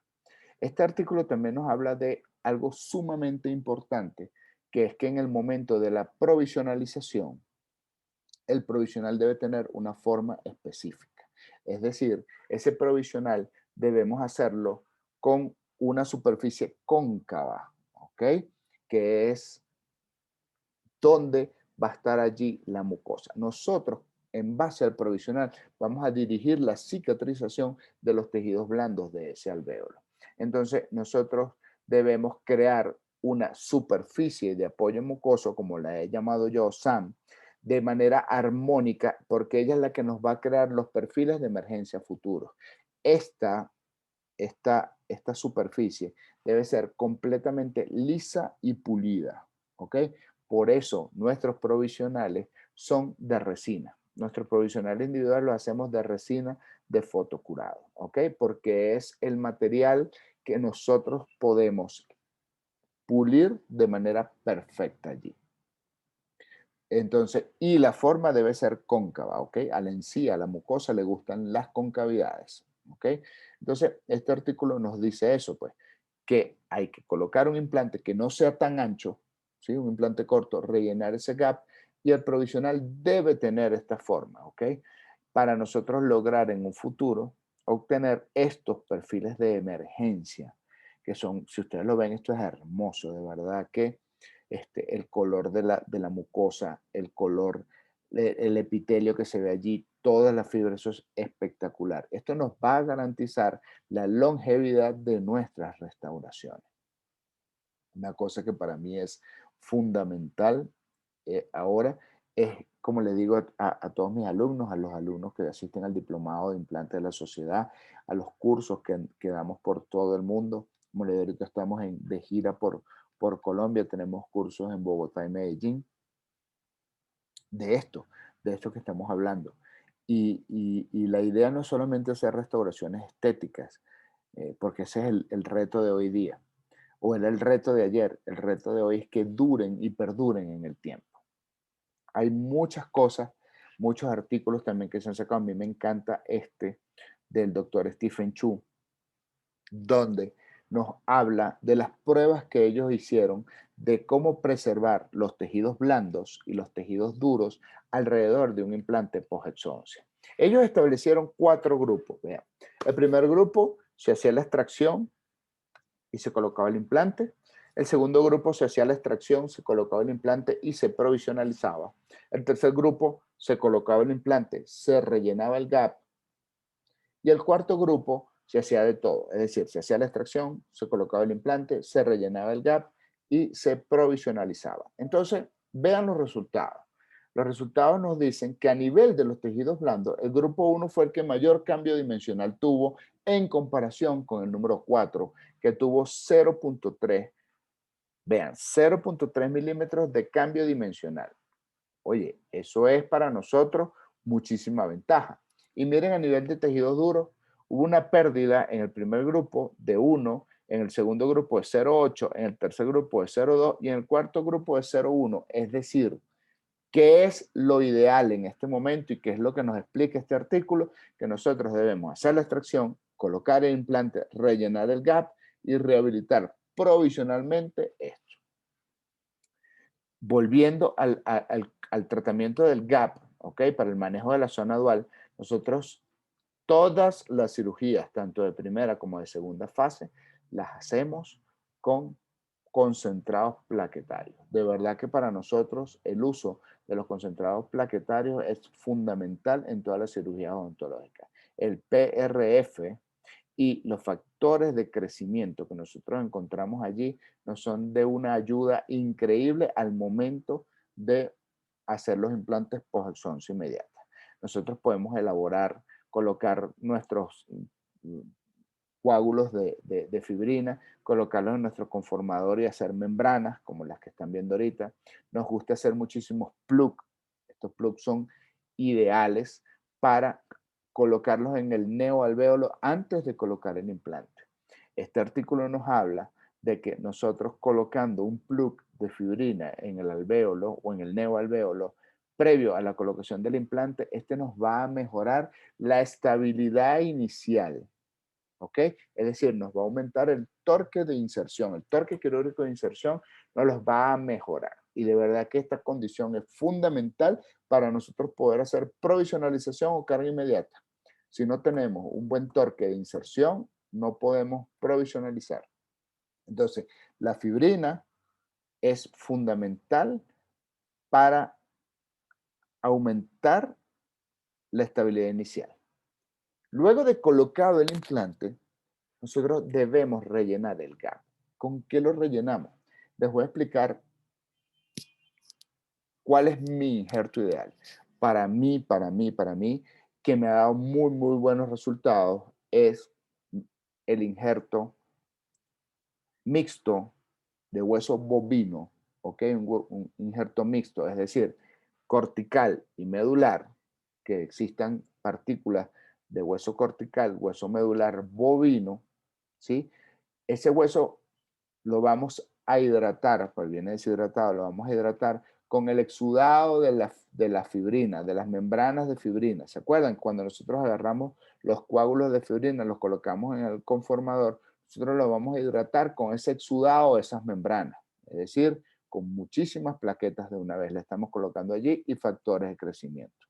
Este artículo también nos habla de algo sumamente importante, que es que en el momento de la provisionalización, el provisional debe tener una forma específica. Es decir, ese provisional debemos hacerlo con una superficie cóncava, ¿ok? Que es donde va a estar allí la mucosa. Nosotros, en base al provisional, vamos a dirigir la cicatrización de los tejidos blandos de ese alvéolo. Entonces, nosotros debemos crear una superficie de apoyo mucoso, como la he llamado yo, SAM, de manera armónica, porque ella es la que nos va a crear los perfiles de emergencia futuros. Esta, esta superficie debe ser completamente lisa y pulida, ¿ok? Por eso nuestros provisionales son de resina. Nuestro provisional individual lo hacemos de resina de fotocurado, ¿ok? Porque es el material que nosotros podemos pulir de manera perfecta allí. Entonces, y la forma debe ser cóncava, ¿ok? A la encía, a la mucosa le gustan las concavidades, ¿ok? Entonces, este artículo nos dice eso, pues, que hay que colocar un implante que no sea tan ancho, ¿sí? Un implante corto, rellenar ese gap, y el provisional debe tener esta forma, ¿ok? Para nosotros lograr en un futuro obtener estos perfiles de emergencia, que son, si ustedes lo ven, esto es hermoso, de verdad que el color de la mucosa, el color, el epitelio que se ve allí, todas las fibras, eso es espectacular. Esto nos va a garantizar la longevidad de nuestras restauraciones. Una cosa que para mí es fundamental ahora es, como le digo a todos mis alumnos, a los alumnos que asisten al diplomado de implante de la sociedad, a los cursos que damos por todo el mundo. Como le digo, ahorita estamos de gira por Colombia, tenemos cursos en Bogotá y Medellín de esto, de esto que estamos hablando. Y la idea no es solamente hacer restauraciones estéticas, porque ese es el reto de hoy día, o era el reto de ayer. El reto de hoy es que duren y perduren en el tiempo. Hay muchas cosas, muchos artículos también que se han sacado. A mí me encanta este del doctor Stephen Chu, donde nos habla de las pruebas que ellos hicieron de cómo preservar los tejidos blandos y los tejidos duros alrededor de un implante post-exodoncia. Ellos establecieron 4 grupos. Vean. El primer grupo se hacía la extracción y se colocaba el implante. El segundo grupo se hacía la extracción, se colocaba el implante y se provisionalizaba. El tercer grupo se colocaba el implante, se rellenaba el gap. Y el cuarto grupo se hacía de todo, es decir, se hacía la extracción, se colocaba el implante, se rellenaba el gap y se provisionalizaba. Entonces, vean los resultados. Los resultados nos dicen que a nivel de los tejidos blandos, el grupo 1 fue el que mayor cambio dimensional tuvo en comparación con el número 4, que tuvo 0.3, vean, 0.3 milímetros de cambio dimensional. Oye, eso es para nosotros muchísima ventaja. Y miren, a nivel de tejidos duros, hubo una pérdida en el primer grupo de 1, en el segundo grupo de 0,8, en el tercer grupo de 0,2 y en el cuarto grupo de 0,1. Es decir, ¿qué es lo ideal en este momento y qué es lo que nos explica este artículo? Que nosotros debemos hacer la extracción, colocar el implante, rellenar el gap y rehabilitar provisionalmente esto. Volviendo al tratamiento del gap, ¿ok? Para el manejo de la zona dual, nosotros todas las cirugías, tanto de primera como de segunda fase, las hacemos con concentrados plaquetarios. De verdad que para nosotros el uso de los concentrados plaquetarios es fundamental en todas las cirugías odontológicas. El PRF y los factores de crecimiento que nosotros encontramos allí nos son de una ayuda increíble al momento de hacer los implantes post-exoncia inmediata. Nosotros podemos elaborar, colocar nuestros coágulos de fibrina, colocarlos en nuestro conformador y hacer membranas, como las que están viendo ahorita. Nos gusta hacer muchísimos plugs. Estos plugs son ideales para colocarlos en el neoalvéolo antes de colocar el implante. Este artículo nos habla de que nosotros colocando un plug de fibrina en el alvéolo o en el neoalvéolo previo a la colocación del implante, este nos va a mejorar la estabilidad inicial. ¿Ok? Es decir, nos va a aumentar el torque de inserción, el torque quirúrgico de inserción nos los va a mejorar. Y de verdad que esta condición es fundamental para nosotros poder hacer provisionalización o carga inmediata. Si no tenemos un buen torque de inserción, no podemos provisionalizar. Entonces, la fibrina es fundamental para aumentar la estabilidad inicial. Luego de colocado el implante, nosotros debemos rellenar el gap. ¿Con qué lo rellenamos? Les voy a explicar cuál es mi injerto ideal. Para mí, que me ha dado muy buenos resultados, es el injerto mixto de hueso bovino, ¿ok? Un injerto mixto, es decir, cortical y medular, que existan partículas de hueso cortical, hueso medular bovino, ¿sí? Ese hueso lo vamos a hidratar, pues viene deshidratado, lo vamos a hidratar con el exudado de la fibrina, de las membranas de fibrina. ¿Se acuerdan? Cuando nosotros agarramos los coágulos de fibrina, los colocamos en el conformador, nosotros lo vamos a hidratar con ese exudado de esas membranas. Es decir, con muchísimas plaquetas de una vez le estamos colocando allí y factores de crecimiento.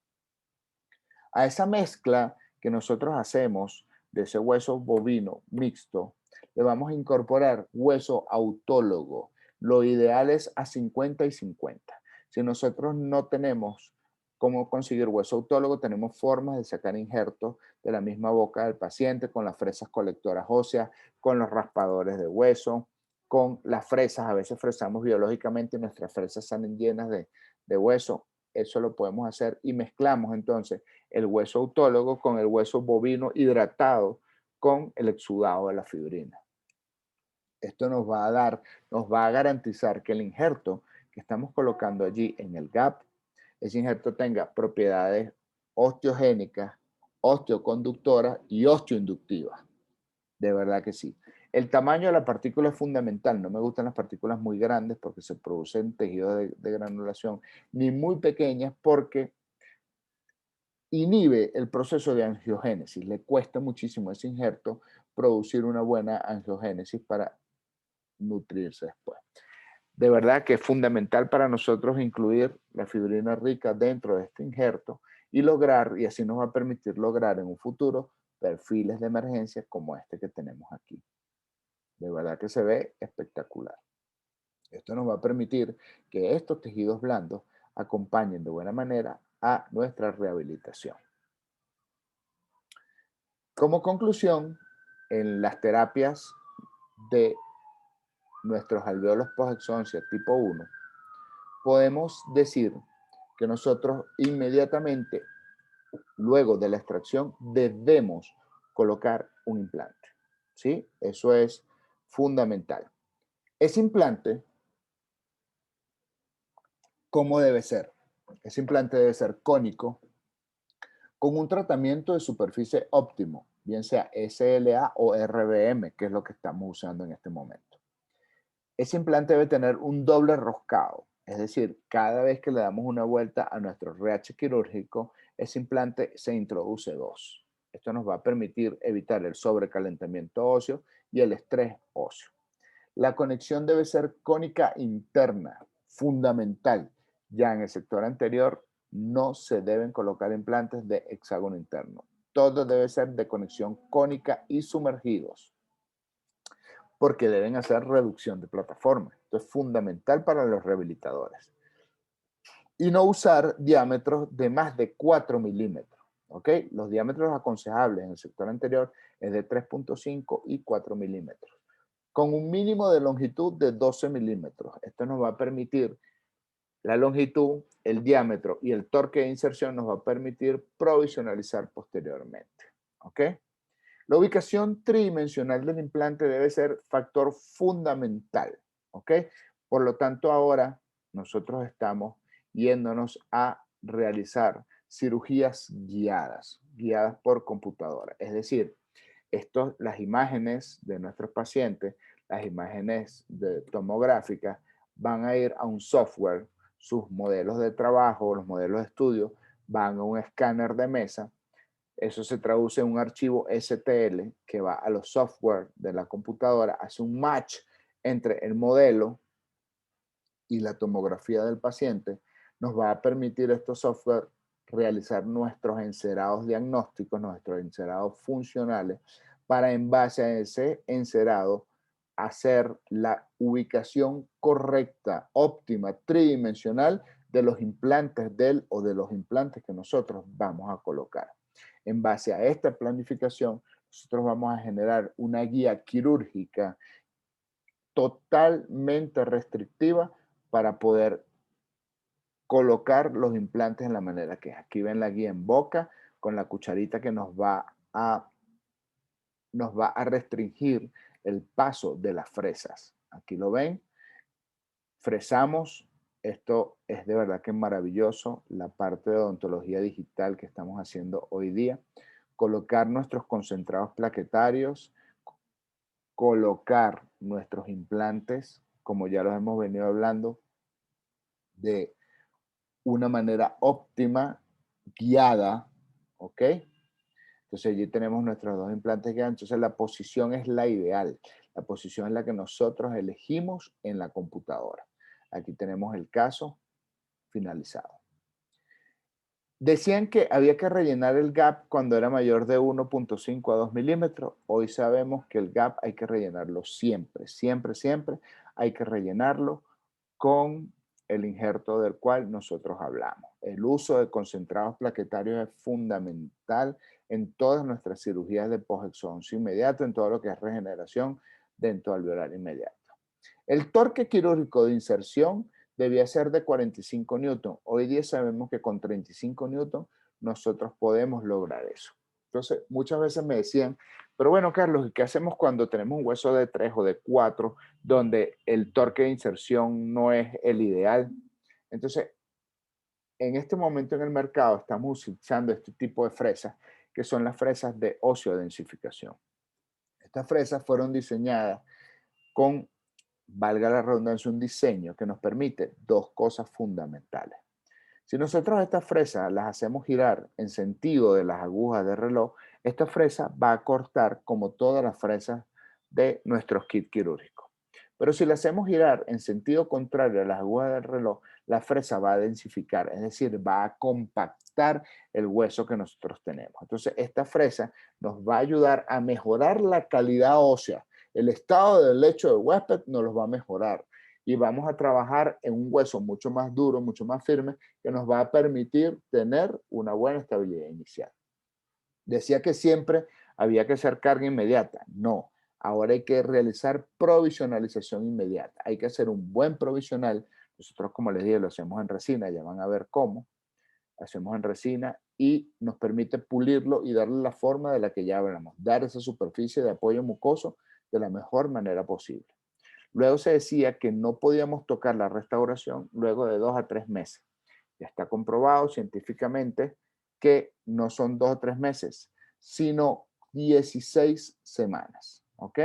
A esa mezcla que nosotros hacemos de ese hueso bovino mixto, le vamos a incorporar hueso autólogo. Lo ideal es a 50 y 50. Si nosotros no tenemos cómo conseguir hueso autólogo, tenemos formas de sacar injertos de la misma boca del paciente con las fresas colectoras óseas, con los raspadores de hueso, con las fresas. A veces fresamos biológicamente y nuestras fresas salen llenas de hueso. Eso lo podemos hacer y mezclamos entonces el hueso autólogo con el hueso bovino hidratado con el exudado de la fibrina. Esto nos va a garantizar que el injerto que estamos colocando allí en el gap, ese injerto tenga propiedades osteogénicas, osteoconductoras y osteoinductivas. De verdad que sí. El tamaño de la partícula es fundamental. No me gustan las partículas muy grandes porque se producen tejidos de granulación, ni muy pequeñas porque inhibe el proceso de angiogénesis. Le cuesta muchísimo a ese injerto producir una buena angiogénesis para nutrirse después. De verdad que es fundamental para nosotros incluir la fibrina rica dentro de este injerto y así nos va a permitir lograr en un futuro perfiles de emergencia como este que tenemos aquí. De verdad que se ve espectacular. Esto nos va a permitir que estos tejidos blandos acompañen de buena manera a nuestra rehabilitación. Como conclusión, en las terapias de nuestros alvéolos post-exoncia tipo 1, podemos decir que nosotros inmediatamente, luego de la extracción, debemos colocar un implante. ¿Sí? Eso es fundamental. Ese implante, ¿cómo debe ser? Ese implante debe ser cónico, con un tratamiento de superficie óptimo, bien sea SLA o RBM, que es lo que estamos usando en este momento. Ese implante debe tener un doble roscado, es decir, cada vez que le damos una vuelta a nuestro RH quirúrgico, ese implante se introduce dos. Esto nos va a permitir evitar el sobrecalentamiento óseo y el estrés óseo. La conexión debe ser cónica interna, fundamental. Ya en el sector anterior no se deben colocar implantes de hexágono interno. Todo debe ser de conexión cónica y sumergidos, porque deben hacer reducción de plataforma. Esto es fundamental para los rehabilitadores. Y no usar diámetros de más de 4 milímetros. ¿Ok? Los diámetros aconsejables en el sector anterior es de 3.5 y 4 milímetros, con un mínimo de longitud de 12 milímetros. Esto nos va a permitir la longitud, el diámetro y el torque de inserción nos va a permitir provisionalizar posteriormente. ¿Ok? La ubicación tridimensional del implante debe ser factor fundamental. ¿Ok? Por lo tanto, ahora nosotros estamos yéndonos a realizar cirugías guiadas por computadora. Es decir, las imágenes de nuestros pacientes, las imágenes tomográficas, van a ir a un software, sus modelos de trabajo, los modelos de estudio, van a un escáner de mesa, eso se traduce en un archivo STL que va a los software de la computadora, hace un match entre el modelo y la tomografía del paciente, nos va a permitir estos software realizar nuestros encerados diagnósticos, nuestros encerados funcionales, para en base a ese encerado hacer la ubicación correcta, óptima, tridimensional de los implantes o de los implantes que nosotros vamos a colocar. En base a esta planificación, nosotros vamos a generar una guía quirúrgica totalmente restrictiva para poder colocar los implantes en la manera que es. Aquí ven la guía en boca con la cucharita que nos va a restringir el paso de las fresas. Aquí lo ven, fresamos. Esto es de verdad que maravilloso, la parte de odontología digital que estamos haciendo hoy día. Colocar nuestros concentrados plaquetarios, colocar nuestros implantes, como ya los hemos venido hablando, de una manera óptima, guiada, ¿ok? Entonces allí tenemos nuestros dos implantes guiados. Entonces la posición es la ideal. La posición es la que nosotros elegimos en la computadora. Aquí tenemos el caso finalizado. Decían que había que rellenar el gap cuando era mayor de 1.5 a 2 milímetros. Hoy sabemos que el gap hay que rellenarlo siempre, siempre, siempre. Hay que rellenarlo con el injerto del cual nosotros hablamos. El uso de concentrados plaquetarios es fundamental en todas nuestras cirugías de posexodoncia inmediato, en todo lo que es regeneración dentro alveolar inmediato. El torque quirúrgico de inserción debía ser de 45 newton. Hoy día sabemos que con 35 newton nosotros podemos lograr eso. Entonces, muchas veces me decían, pero bueno, Carlos, ¿qué hacemos cuando tenemos un hueso de 3 o de 4 donde el torque de inserción no es el ideal? Entonces, en este momento en el mercado estamos utilizando este tipo de fresas, que son las fresas de osteodensificación. Estas fresas fueron diseñadas con, valga la redundancia, un diseño que nos permite dos cosas fundamentales. Si nosotros estas fresas las hacemos girar en sentido de las agujas de reloj, esta fresa va a cortar como todas las fresas de nuestros kits quirúrgicos. Pero si la hacemos girar en sentido contrario a las agujas del reloj, la fresa va a densificar, es decir, va a compactar el hueso que nosotros tenemos. Entonces, esta fresa nos va a ayudar a mejorar la calidad ósea. El estado del lecho del huésped nos lo va a mejorar y vamos a trabajar en un hueso mucho más duro, mucho más firme, que nos va a permitir tener una buena estabilidad inicial. Decía que siempre había que hacer carga inmediata. No, ahora hay que realizar provisionalización inmediata. Hay que hacer un buen provisional. Nosotros, como les dije, lo hacemos en resina, ya van a ver cómo. Hacemos en resina y nos permite pulirlo y darle la forma de la que ya hablamos, dar esa superficie de apoyo mucoso de la mejor manera posible. Luego se decía que no podíamos tocar la restauración luego de 2 a 3 meses. Ya está comprobado científicamente que no son 2 o 3 meses, sino 16 semanas. ¿Ok?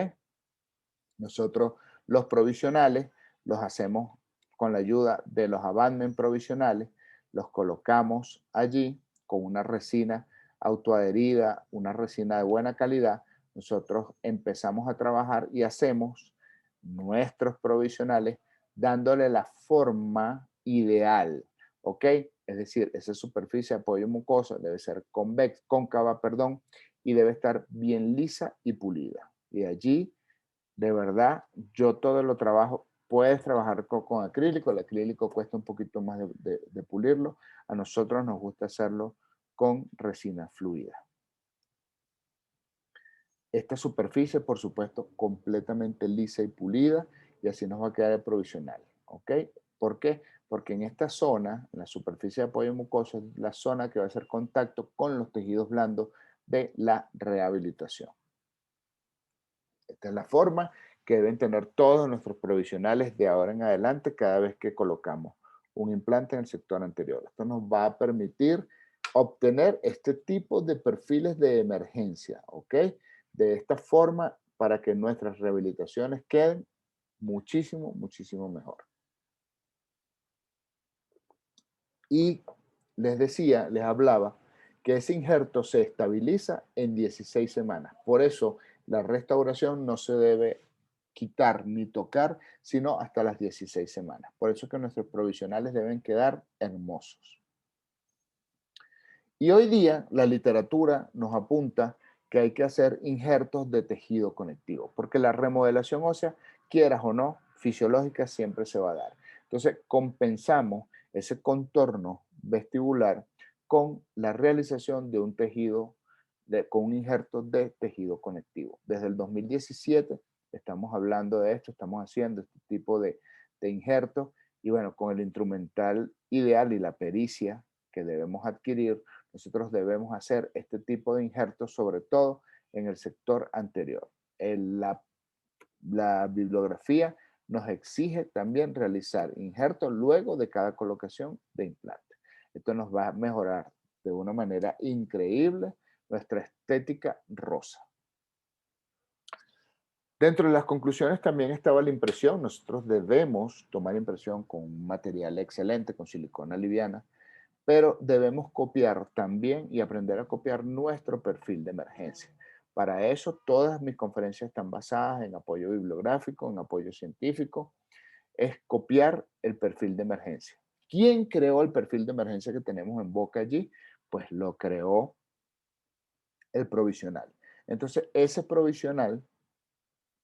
Nosotros los provisionales los hacemos con la ayuda de los abandmen provisionales, los colocamos allí con una resina autoadherida, una resina de buena calidad. Nosotros empezamos a trabajar y hacemos nuestros provisionales dándole la forma ideal, ¿ok? Es decir, esa superficie de apoyo mucosa debe ser cóncava, perdón, y debe estar bien lisa y pulida. Y allí de verdad, yo todo lo trabajo, puedes trabajar con acrílico, el acrílico cuesta un poquito más de pulirlo, a nosotros nos gusta hacerlo con resina fluida. Esta superficie, por supuesto, completamente lisa y pulida y así nos va a quedar el provisional, ¿ok? ¿Por qué? Porque en esta zona, en la superficie de apoyo mucoso, es la zona que va a hacer contacto con los tejidos blandos de la rehabilitación. Esta es la forma que deben tener todos nuestros provisionales de ahora en adelante cada vez que colocamos un implante en el sector anterior. Esto nos va a permitir obtener este tipo de perfiles de emergencia, ¿ok? De esta forma para que nuestras rehabilitaciones queden muchísimo, muchísimo mejor. Y les decía, les hablaba que ese injerto se estabiliza en 16 semanas. Por eso la restauración no se debe quitar ni tocar, sino hasta las 16 semanas. Por eso es que nuestros provisionales deben quedar hermosos. Y hoy día la literatura nos apunta que hay que hacer injertos de tejido conectivo, porque la remodelación ósea, quieras o no, fisiológica siempre se va a dar. Entonces, compensamos ese contorno vestibular con la realización de un tejido, con un injerto de tejido conectivo. Desde el 2017 estamos hablando de esto, estamos haciendo este tipo de injertos y bueno, con el instrumental ideal y la pericia que debemos adquirir, nosotros debemos hacer este tipo de injertos, sobre todo en el sector anterior. La bibliografía nos exige también realizar injertos luego de cada colocación de implante. Esto nos va a mejorar de una manera increíble nuestra estética rosa. Dentro de las conclusiones también estaba la impresión. Nosotros debemos tomar impresión con un material excelente, con silicona liviana, pero debemos copiar también y aprender a copiar nuestro perfil de emergencia. Para eso, todas mis conferencias están basadas en apoyo bibliográfico, en apoyo científico, es copiar el perfil de emergencia. ¿Quién creó el perfil de emergencia que tenemos en Boca allí? Pues lo creó el provisional. Entonces, ese provisional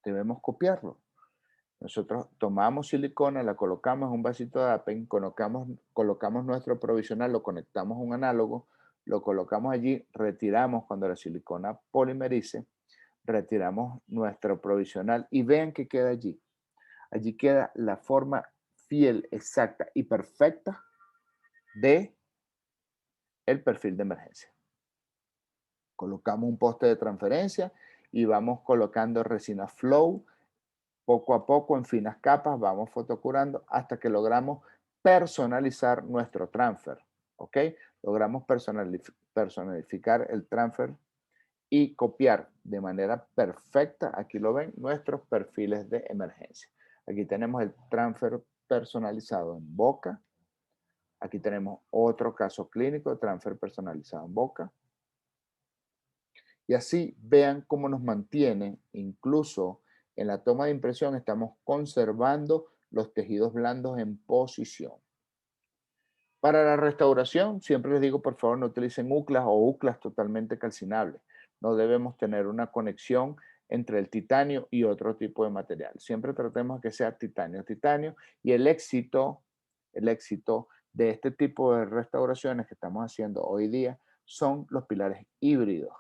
debemos copiarlo. Nosotros tomamos silicona, la colocamos en un vasito de Apen, colocamos nuestro provisional, lo conectamos a un análogo, lo colocamos allí, retiramos cuando la silicona polimerice, retiramos nuestro provisional y vean que queda allí. Allí queda la forma fiel, exacta y perfecta de el perfil de emergencia. Colocamos un poste de transferencia y vamos colocando resina flow poco a poco en finas capas, vamos fotocurando hasta que logramos personalizar nuestro transfer, ¿ok? Logramos personalificar el transfer y copiar de manera perfecta, aquí lo ven, nuestros perfiles de emergencia. Aquí tenemos el transfer personalizado en boca. Aquí tenemos otro caso clínico, transfer personalizado en boca. Y así vean cómo nos mantiene, incluso en la toma de impresión estamos conservando los tejidos blandos en posición. Para la restauración, siempre les digo, por favor, no utilicen UCLAS o UCLAS totalmente calcinables. No debemos tener una conexión entre el titanio y otro tipo de material. Siempre tratemos que sea titanio, titanio, y el éxito de este tipo de restauraciones que estamos haciendo hoy día son los pilares híbridos.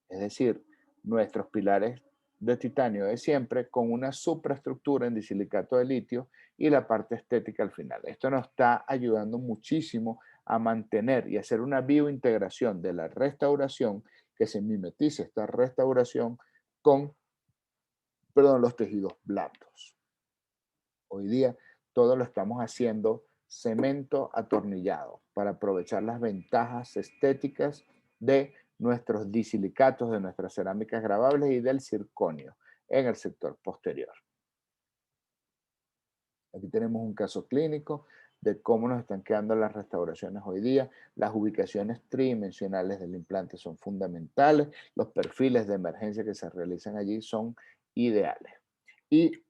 Es decir, nuestros pilares de titanio de siempre con una supraestructura en disilicato de litio y la parte estética al final. Esto nos está ayudando muchísimo a mantener y hacer una biointegración de la restauración que se mimetice esta restauración con, los tejidos blandos. Hoy día todo lo estamos haciendo cemento atornillado para aprovechar las ventajas estéticas de nuestros disilicatos, de nuestras cerámicas grabables y del circonio en el sector posterior. Aquí tenemos un caso clínico de cómo nos están quedando las restauraciones hoy día. Las ubicaciones tridimensionales del implante son fundamentales. Los perfiles de emergencia que se realizan allí son ideales. Y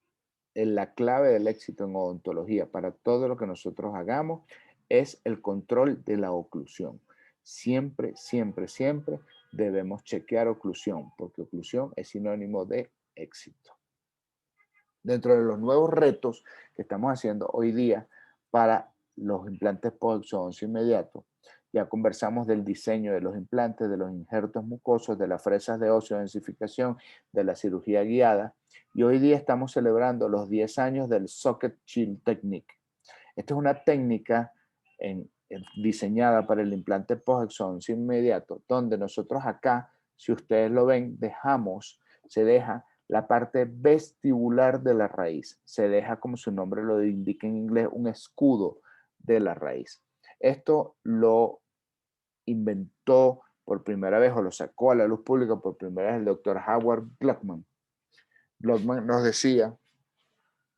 la clave del éxito en odontología para todo lo que nosotros hagamos es el control de la oclusión. Siempre, siempre, siempre debemos chequear oclusión, porque oclusión es sinónimo de éxito. Dentro de los nuevos retos que estamos haciendo hoy día para los implantes post-exodoncia inmediato, ya conversamos del diseño de los implantes, de los injertos mucosos, de las fresas de óseo densificación, de la cirugía guiada, y hoy día estamos celebrando los 10 años del Socket Chill Technique. Esta es una técnica diseñada para el implante post-exodoncia inmediato, donde nosotros acá, si ustedes lo ven, se deja la parte vestibular de la raíz. Se deja, como su nombre lo indica en inglés, un escudo de la raíz. Esto lo inventó por primera vez o lo sacó a la luz pública por primera vez el doctor Howard Gluckman. Gluckman nos decía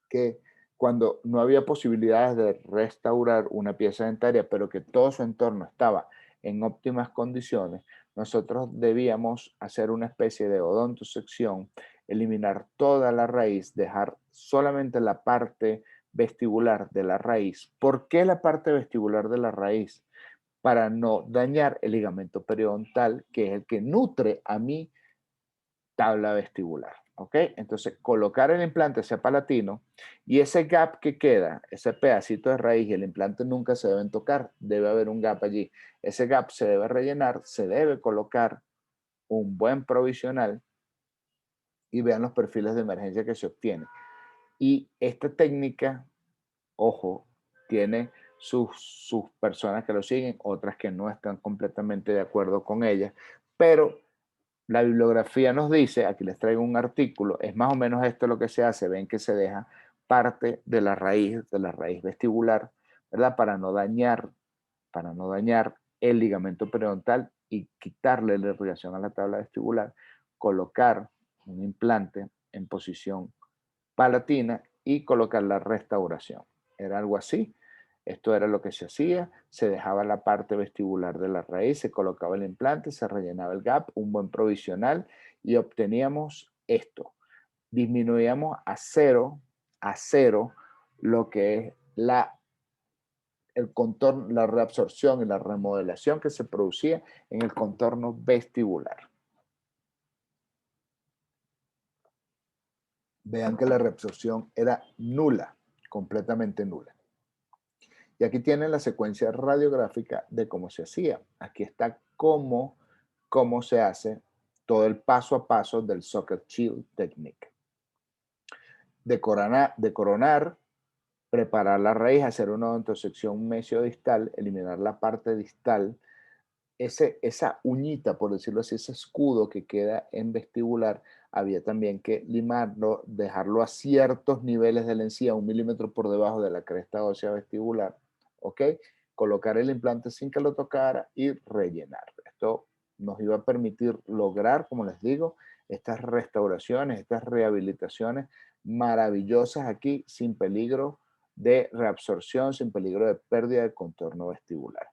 que cuando no había posibilidades de restaurar una pieza dentaria, pero que todo su entorno estaba en óptimas condiciones, nosotros debíamos hacer una especie de odontosección, eliminar toda la raíz, dejar solamente la parte vestibular de la raíz. ¿Por qué la parte vestibular de la raíz? Para no dañar el ligamento periodontal, que es el que nutre a mi tabla vestibular. ¿Ok? Entonces, colocar el implante hacia palatino y ese gap que queda, ese pedacito de raíz y el implante nunca se deben tocar, debe haber un gap allí. Ese gap se debe rellenar, se debe colocar un buen provisional y vean los perfiles de emergencia que se obtienen. Y esta técnica, ojo, tiene sus personas que lo siguen, otras que no están completamente de acuerdo con ella, pero la bibliografía nos dice, aquí les traigo un artículo, es más o menos esto lo que se hace, ven que se deja parte de la raíz vestibular, ¿verdad? Para no dañar el ligamento periodontal y quitarle la irrigación a la tabla vestibular, colocar un implante en posición palatina y colocar la restauración. Era algo así. Esto era lo que se hacía, se dejaba la parte vestibular de la raíz, se colocaba el implante, se rellenaba el gap, un buen provisional y obteníamos esto. Disminuíamos a cero lo que es el contorno, la reabsorción y la remodelación que se producía en el contorno vestibular. Vean que la reabsorción era nula, completamente nula. Y aquí tienen la secuencia radiográfica de cómo se hacía. Aquí está cómo se hace todo el paso a paso del Socket Chill Technique. De coronar, preparar la raíz, hacer una odontosección mesiodistal, eliminar la parte distal, esa uñita, por decirlo así, ese escudo que queda en vestibular, había también que limarlo, dejarlo a ciertos niveles de la encía, 1 milímetro por debajo de la cresta ósea vestibular, ¿ok? Colocar el implante sin que lo tocara y rellenar. Esto nos iba a permitir lograr, como les digo, estas restauraciones, estas rehabilitaciones maravillosas aquí, sin peligro de reabsorción, sin peligro de pérdida de contorno vestibular.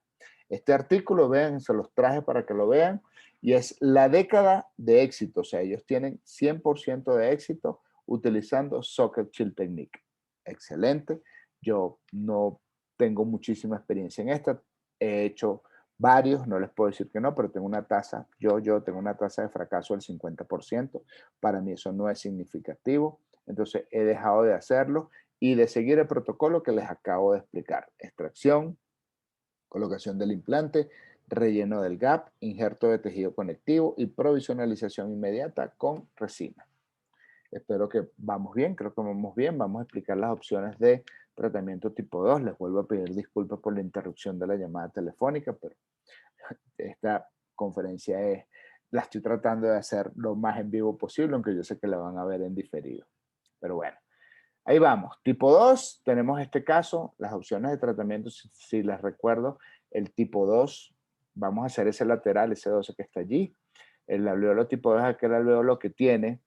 Este artículo, vean, se los traje para que lo vean, y es la década de éxito. O sea, ellos tienen 100% de éxito utilizando Socket Chill Technique. Excelente. Yo no tengo muchísima experiencia en esta. He hecho varios, no les puedo decir que no, pero tengo una tasa, yo tengo una tasa de fracaso del 50%. Para mí eso no es significativo. Entonces he dejado de hacerlo y de seguir el protocolo que les acabo de explicar. Extracción, colocación del implante, relleno del gap, injerto de tejido conectivo y provisionalización inmediata con resina. Espero que vamos bien, creo que vamos bien. Vamos a explicar las opciones de tratamiento tipo 2. Les vuelvo a pedir disculpas por la interrupción de la llamada telefónica, pero esta conferencia la estoy tratando de hacer lo más en vivo posible, aunque yo sé que la van a ver en diferido. Pero bueno, Ahí vamos. Tipo 2, tenemos este caso, las opciones de tratamiento, si les recuerdo, el tipo 2, vamos a hacer ese lateral, ese 12 que está allí. El alveolo tipo 2 es aquel alveolo que tiene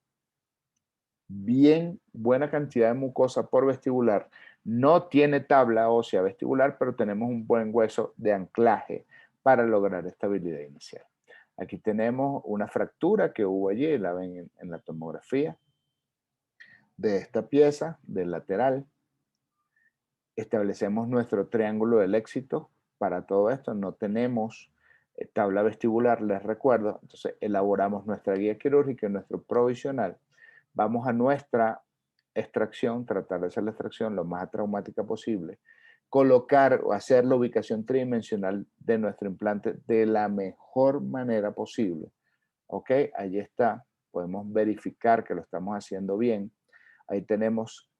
bien buena cantidad de mucosa por vestibular, no tiene tabla ósea vestibular, pero tenemos un buen hueso de anclaje para lograr estabilidad inicial. Aquí tenemos una fractura que hubo allí, la ven en la tomografía, de esta pieza, del lateral. Establecemos nuestro triángulo del éxito para todo esto. No tenemos tabla vestibular, les recuerdo. Entonces, elaboramos nuestra guía quirúrgica y nuestro provisional. Vamos a nuestra extracción, tratar de hacer la extracción lo más traumática posible. Colocar o hacer la ubicación tridimensional de nuestro implante de la mejor manera posible. ¿Ok? Allí está. Podemos verificar que lo estamos haciendo bien. Ahí tenemos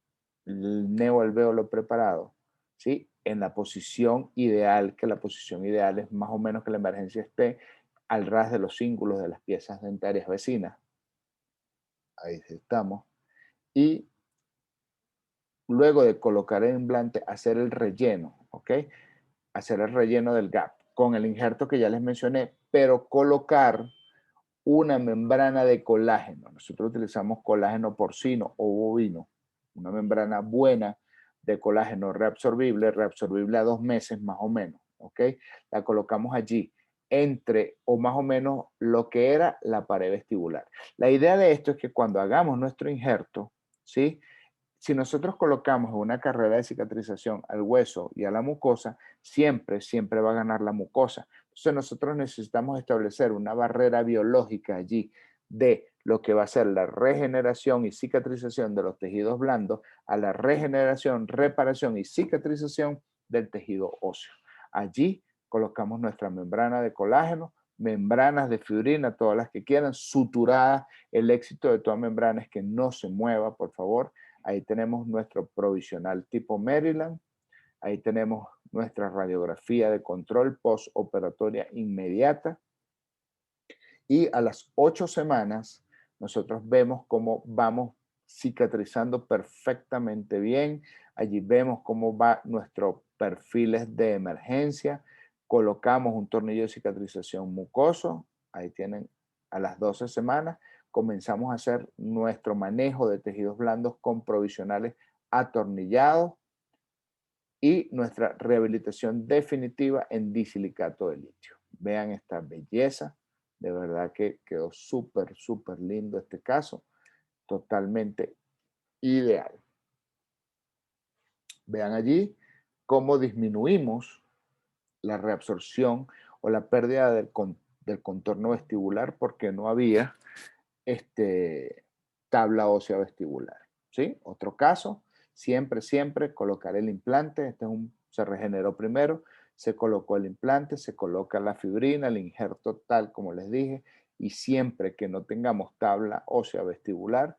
el neoalvéolo preparado, ¿sí? En la posición ideal, que la posición ideal es más o menos que la emergencia esté al ras de los cíngulos de las piezas dentarias vecinas. Ahí estamos. Y luego de colocar el implante, hacer el relleno, ¿ok? Hacer el relleno del gap con el injerto que ya les mencioné, pero colocar una membrana de colágeno. Nosotros utilizamos colágeno porcino o bovino, una membrana buena de colágeno reabsorbible a 2 meses más o menos, ¿ok? La colocamos allí entre o más o menos lo que era la pared vestibular. La idea de esto es que cuando hagamos nuestro injerto, ¿sí? Si nosotros colocamos una carrera de cicatrización al hueso y a la mucosa, siempre va a ganar la mucosa. Entonces nosotros necesitamos establecer una barrera biológica allí de lo que va a ser la regeneración y cicatrización de los tejidos blandos a la regeneración, reparación y cicatrización del tejido óseo. Allí colocamos nuestra membrana de colágeno, membranas de fibrina, todas las que quieran, suturadas. El éxito de toda membrana es que no se mueva, por favor. Ahí tenemos nuestro provisional tipo Maryland. Ahí tenemos nuestra radiografía de control postoperatoria inmediata. Y a las 8 semanas, nosotros vemos cómo vamos cicatrizando perfectamente bien. Allí vemos cómo va nuestros perfiles de emergencia. Colocamos un tornillo de cicatrización mucoso. Ahí tienen a las 12 semanas. Comenzamos a hacer nuestro manejo de tejidos blandos con provisionales atornillados y nuestra rehabilitación definitiva en disilicato de litio. Vean esta belleza, de verdad que quedó súper lindo este caso, totalmente ideal. Vean allí cómo disminuimos la reabsorción o la pérdida del contorno vestibular porque no había tabla ósea vestibular. ¿Sí? Otro caso, siempre colocar el implante. Se regeneró primero, se colocó el implante, se coloca la fibrina, el injerto tal como les dije, y siempre que no tengamos tabla ósea vestibular,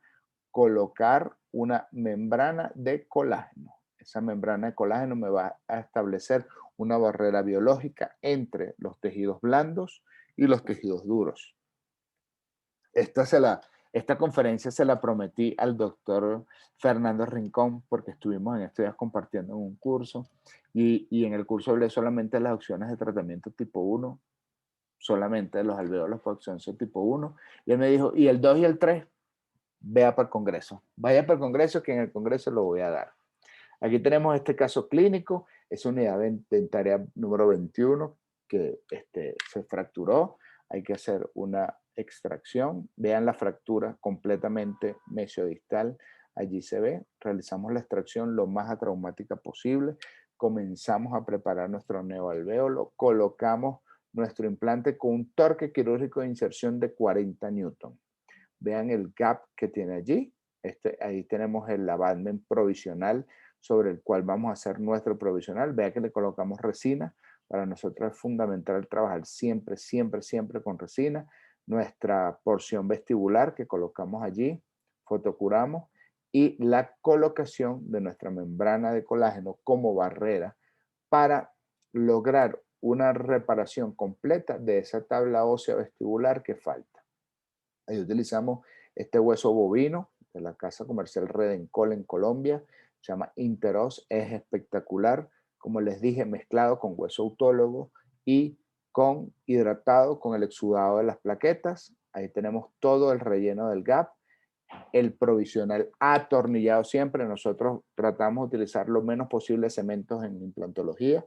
colocar una membrana de colágeno. Esa membrana de colágeno me va a establecer una barrera biológica entre los tejidos blandos y los tejidos duros. Esta conferencia se la prometí al doctor Fernando Rincón porque estuvimos en estos días compartiendo un curso y en el curso hablé solamente de las opciones de tratamiento tipo 1, solamente de los alveolos por opción tipo 1. Y él me dijo, ¿y el 2 y el 3? Vea para el Congreso. Vaya para el Congreso que en el Congreso lo voy a dar. Aquí tenemos este caso clínico, es unidad dentaria número 21 que se fracturó. Hay que hacer una extracción. Vean la fractura completamente mesiodistal. Allí se ve. Realizamos la extracción lo más atraumática posible. Comenzamos a preparar nuestro neoalvéolo. Colocamos nuestro implante con un torque quirúrgico de inserción de 40 newton. Vean el gap que tiene allí. Ahí tenemos el abutment provisional sobre el cual vamos a hacer nuestro provisional. Vea que le colocamos resina. Para nosotros es fundamental trabajar siempre con resina. Nuestra porción vestibular que colocamos allí, fotocuramos, y la colocación de nuestra membrana de colágeno como barrera para lograr una reparación completa de esa tabla ósea vestibular que falta. Ahí utilizamos este hueso bovino de la casa comercial Redencol en Colombia. Se llama Interos, es espectacular. Como les dije, mezclado con hueso autólogo y con hidratado con el exudado de las plaquetas. Ahí tenemos todo el relleno del gap. El provisional atornillado siempre. Nosotros tratamos de utilizar lo menos posible cementos en implantología.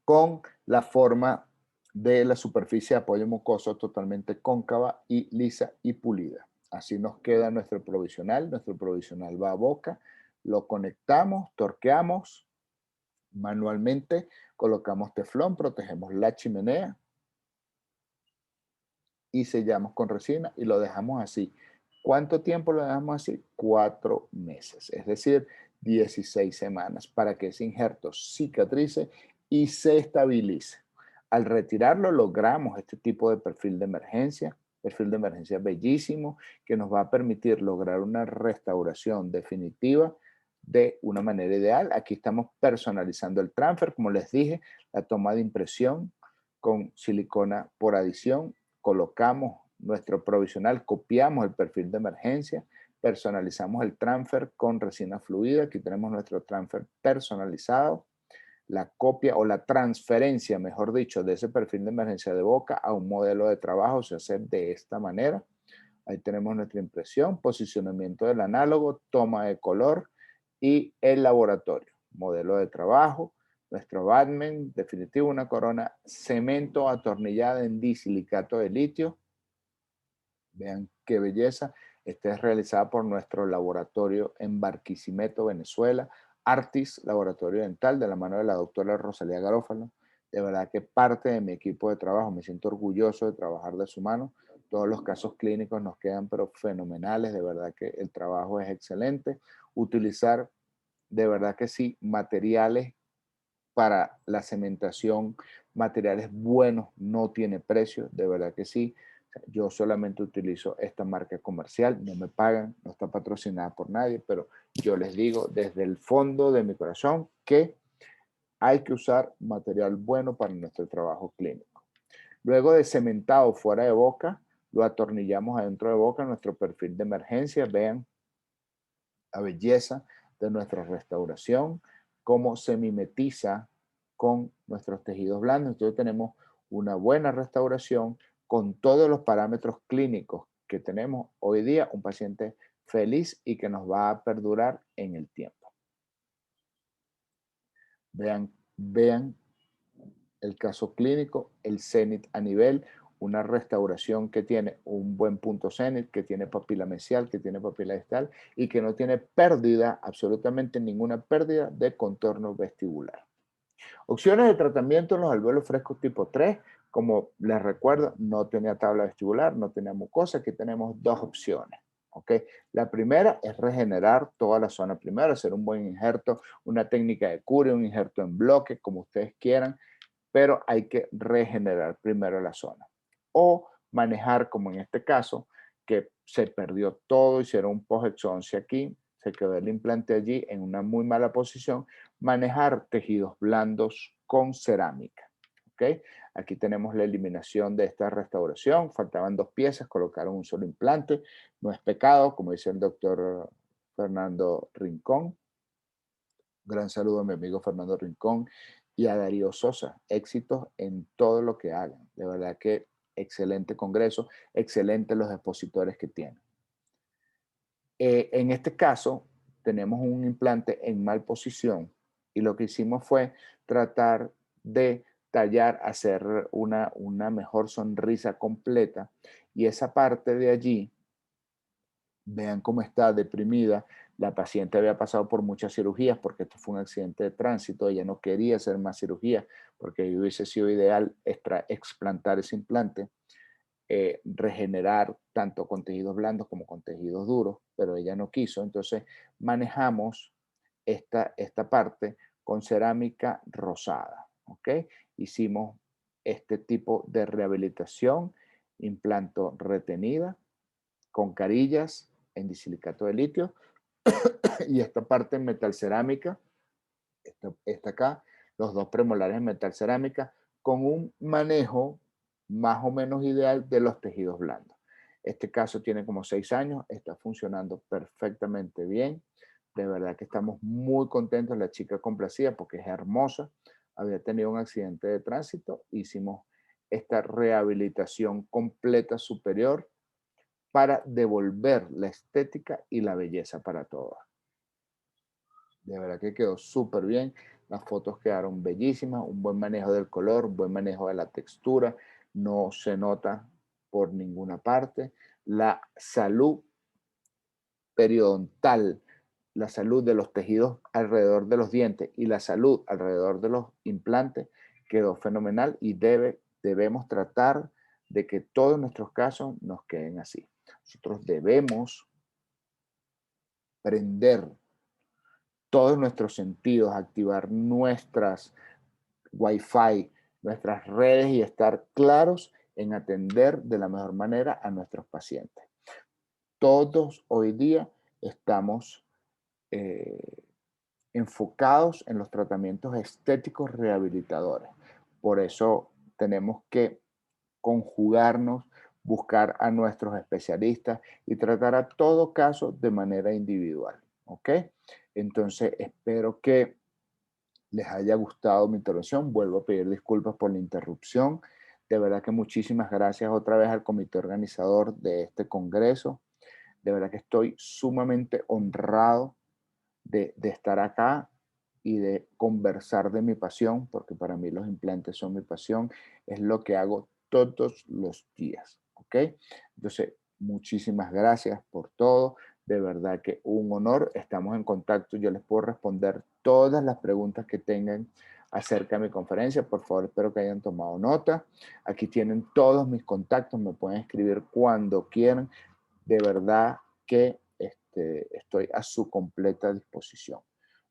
Con la forma de la superficie de apoyo mucoso totalmente cóncava y lisa y pulida. Así nos queda nuestro provisional. Nuestro provisional va a boca, lo conectamos, torqueamos manualmente, colocamos teflón, protegemos la chimenea y sellamos con resina y lo dejamos así. ¿Cuánto tiempo lo dejamos así? 4 meses, es decir, 16 semanas para que ese injerto cicatrice y se estabilice. Al retirarlo logramos este tipo de perfil de emergencia bellísimo que nos va a permitir lograr una restauración definitiva de una manera ideal. Aquí estamos personalizando el transfer, como les dije, la toma de impresión con silicona por adición. Colocamos nuestro provisional, copiamos el perfil de emergencia, personalizamos el transfer con resina fluida. Aquí tenemos nuestro transfer personalizado. La copia o la transferencia, mejor dicho, de ese perfil de emergencia de boca a un modelo de trabajo se hace de esta manera. Ahí tenemos nuestra impresión, posicionamiento del análogo, toma de color y el laboratorio. Modelo de trabajo, nuestro batman, definitivo, una corona, cemento atornillada en disilicato de litio. Vean qué belleza. Esta es realizada por nuestro laboratorio en Barquisimeto, Venezuela. Artis, laboratorio dental, de la mano de la doctora Rosalía Garófalo. De verdad que parte de mi equipo de trabajo, me siento orgulloso de trabajar de su mano. Todos los casos clínicos nos quedan pero fenomenales, de verdad que el trabajo es excelente. Utilizar, de verdad que sí, materiales para la cementación, materiales buenos, no tiene precio, de verdad que sí. Yo solamente utilizo esta marca comercial, no me pagan, no está patrocinada por nadie, pero yo les digo desde el fondo de mi corazón que hay que usar material bueno para nuestro trabajo clínico. Luego de cementado fuera de boca, lo atornillamos adentro de boca, nuestro perfil de emergencia. Vean la belleza de nuestra restauración, cómo se mimetiza con nuestros tejidos blandos. Entonces tenemos una buena restauración con todos los parámetros clínicos que tenemos hoy día, un paciente feliz y que nos va a perdurar en el tiempo. Vean el caso clínico, el cenit a nivel, una restauración que tiene un buen punto cenit, que tiene papila mesial, que tiene papila distal y que no tiene pérdida, absolutamente ninguna pérdida de contorno vestibular. Opciones de tratamiento en los alvéolos frescos tipo 3, como les recuerdo, no tenía tabla vestibular, no tenía mucosa, aquí tenemos dos opciones. ¿Okay? La primera es regenerar toda la zona primero, hacer un buen injerto, una técnica de cure, un injerto en bloque, como ustedes quieran, pero hay que regenerar primero la zona. O manejar, como en este caso, que se perdió todo, hicieron un post-exoncia aquí, se quedó el implante allí en una muy mala posición, manejar tejidos blandos con cerámica. ¿Okay? Aquí tenemos la eliminación de esta restauración, faltaban 2 piezas, colocaron un solo implante, no es pecado, como dice el doctor Fernando Rincón. Gran saludo a mi amigo Fernando Rincón y a Darío Sosa. Éxitos en todo lo que hagan. De verdad que excelente congreso, excelentes los expositores que tienen. En este caso, tenemos un implante en mal posición y lo que hicimos fue tratar de tallar, hacer una mejor sonrisa completa y esa parte de allí, vean cómo está deprimida. La paciente había pasado por muchas cirugías porque esto fue un accidente de tránsito. Ella no quería hacer más cirugía porque hubiese sido ideal explantar ese implante, regenerar tanto con tejidos blandos como con tejidos duros, pero ella no quiso. Entonces manejamos esta parte con cerámica rosada. ¿Ok? Hicimos este tipo de rehabilitación, implanto retenida con carillas en disilicato de litio y esta parte en metal cerámica, esta acá, los dos premolares en metal cerámica, con un manejo más o menos ideal de los tejidos blandos. Este caso tiene como 6 años, está funcionando perfectamente bien. De verdad que estamos muy contentos, la chica complacida porque es hermosa. Había tenido un accidente de tránsito, hicimos esta rehabilitación completa superior para devolver la estética y la belleza para todas. De verdad que quedó súper bien. Las fotos quedaron bellísimas, un buen manejo del color, un buen manejo de la textura, no se nota por ninguna parte. La salud periodontal, la salud de los tejidos alrededor de los dientes y la salud alrededor de los implantes quedó fenomenal y debemos tratar de que todos nuestros casos nos queden así. Nosotros debemos prender todos nuestros sentidos, activar nuestras Wi-Fi, nuestras redes y estar claros en atender de la mejor manera a nuestros pacientes. Todos hoy día estamos eh, enfocados en los tratamientos estéticos rehabilitadores. Por eso tenemos que conjugarnos, buscar a nuestros especialistas y tratar a todo caso de manera individual. ¿Ok? Entonces, espero que les haya gustado mi intervención. Vuelvo a pedir disculpas por la interrupción. De verdad que muchísimas gracias otra vez al comité organizador de este congreso. De verdad que estoy sumamente honrado de estar acá y de conversar de mi pasión, porque para mí los implantes son mi pasión, es lo que hago todos los días, ¿ok? Entonces, muchísimas gracias por todo, de verdad que un honor, estamos en contacto, yo les puedo responder todas las preguntas que tengan acerca de mi conferencia, por favor, espero que hayan tomado nota, aquí tienen todos mis contactos, me pueden escribir cuando quieran, de verdad que estoy a su completa disposición.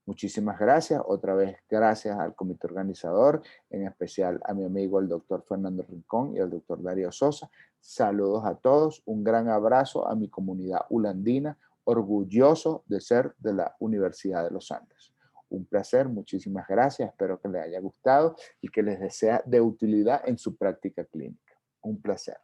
Muchísimas gracias. Otra vez, gracias al comité organizador, en especial a mi amigo el doctor Fernando Rincón y al doctor Darío Sosa. Saludos a todos. Un gran abrazo a mi comunidad ulandina, orgulloso de ser de la Universidad de los Andes. Un placer, muchísimas gracias. Espero que les haya gustado y que les sea de utilidad en su práctica clínica. Un placer.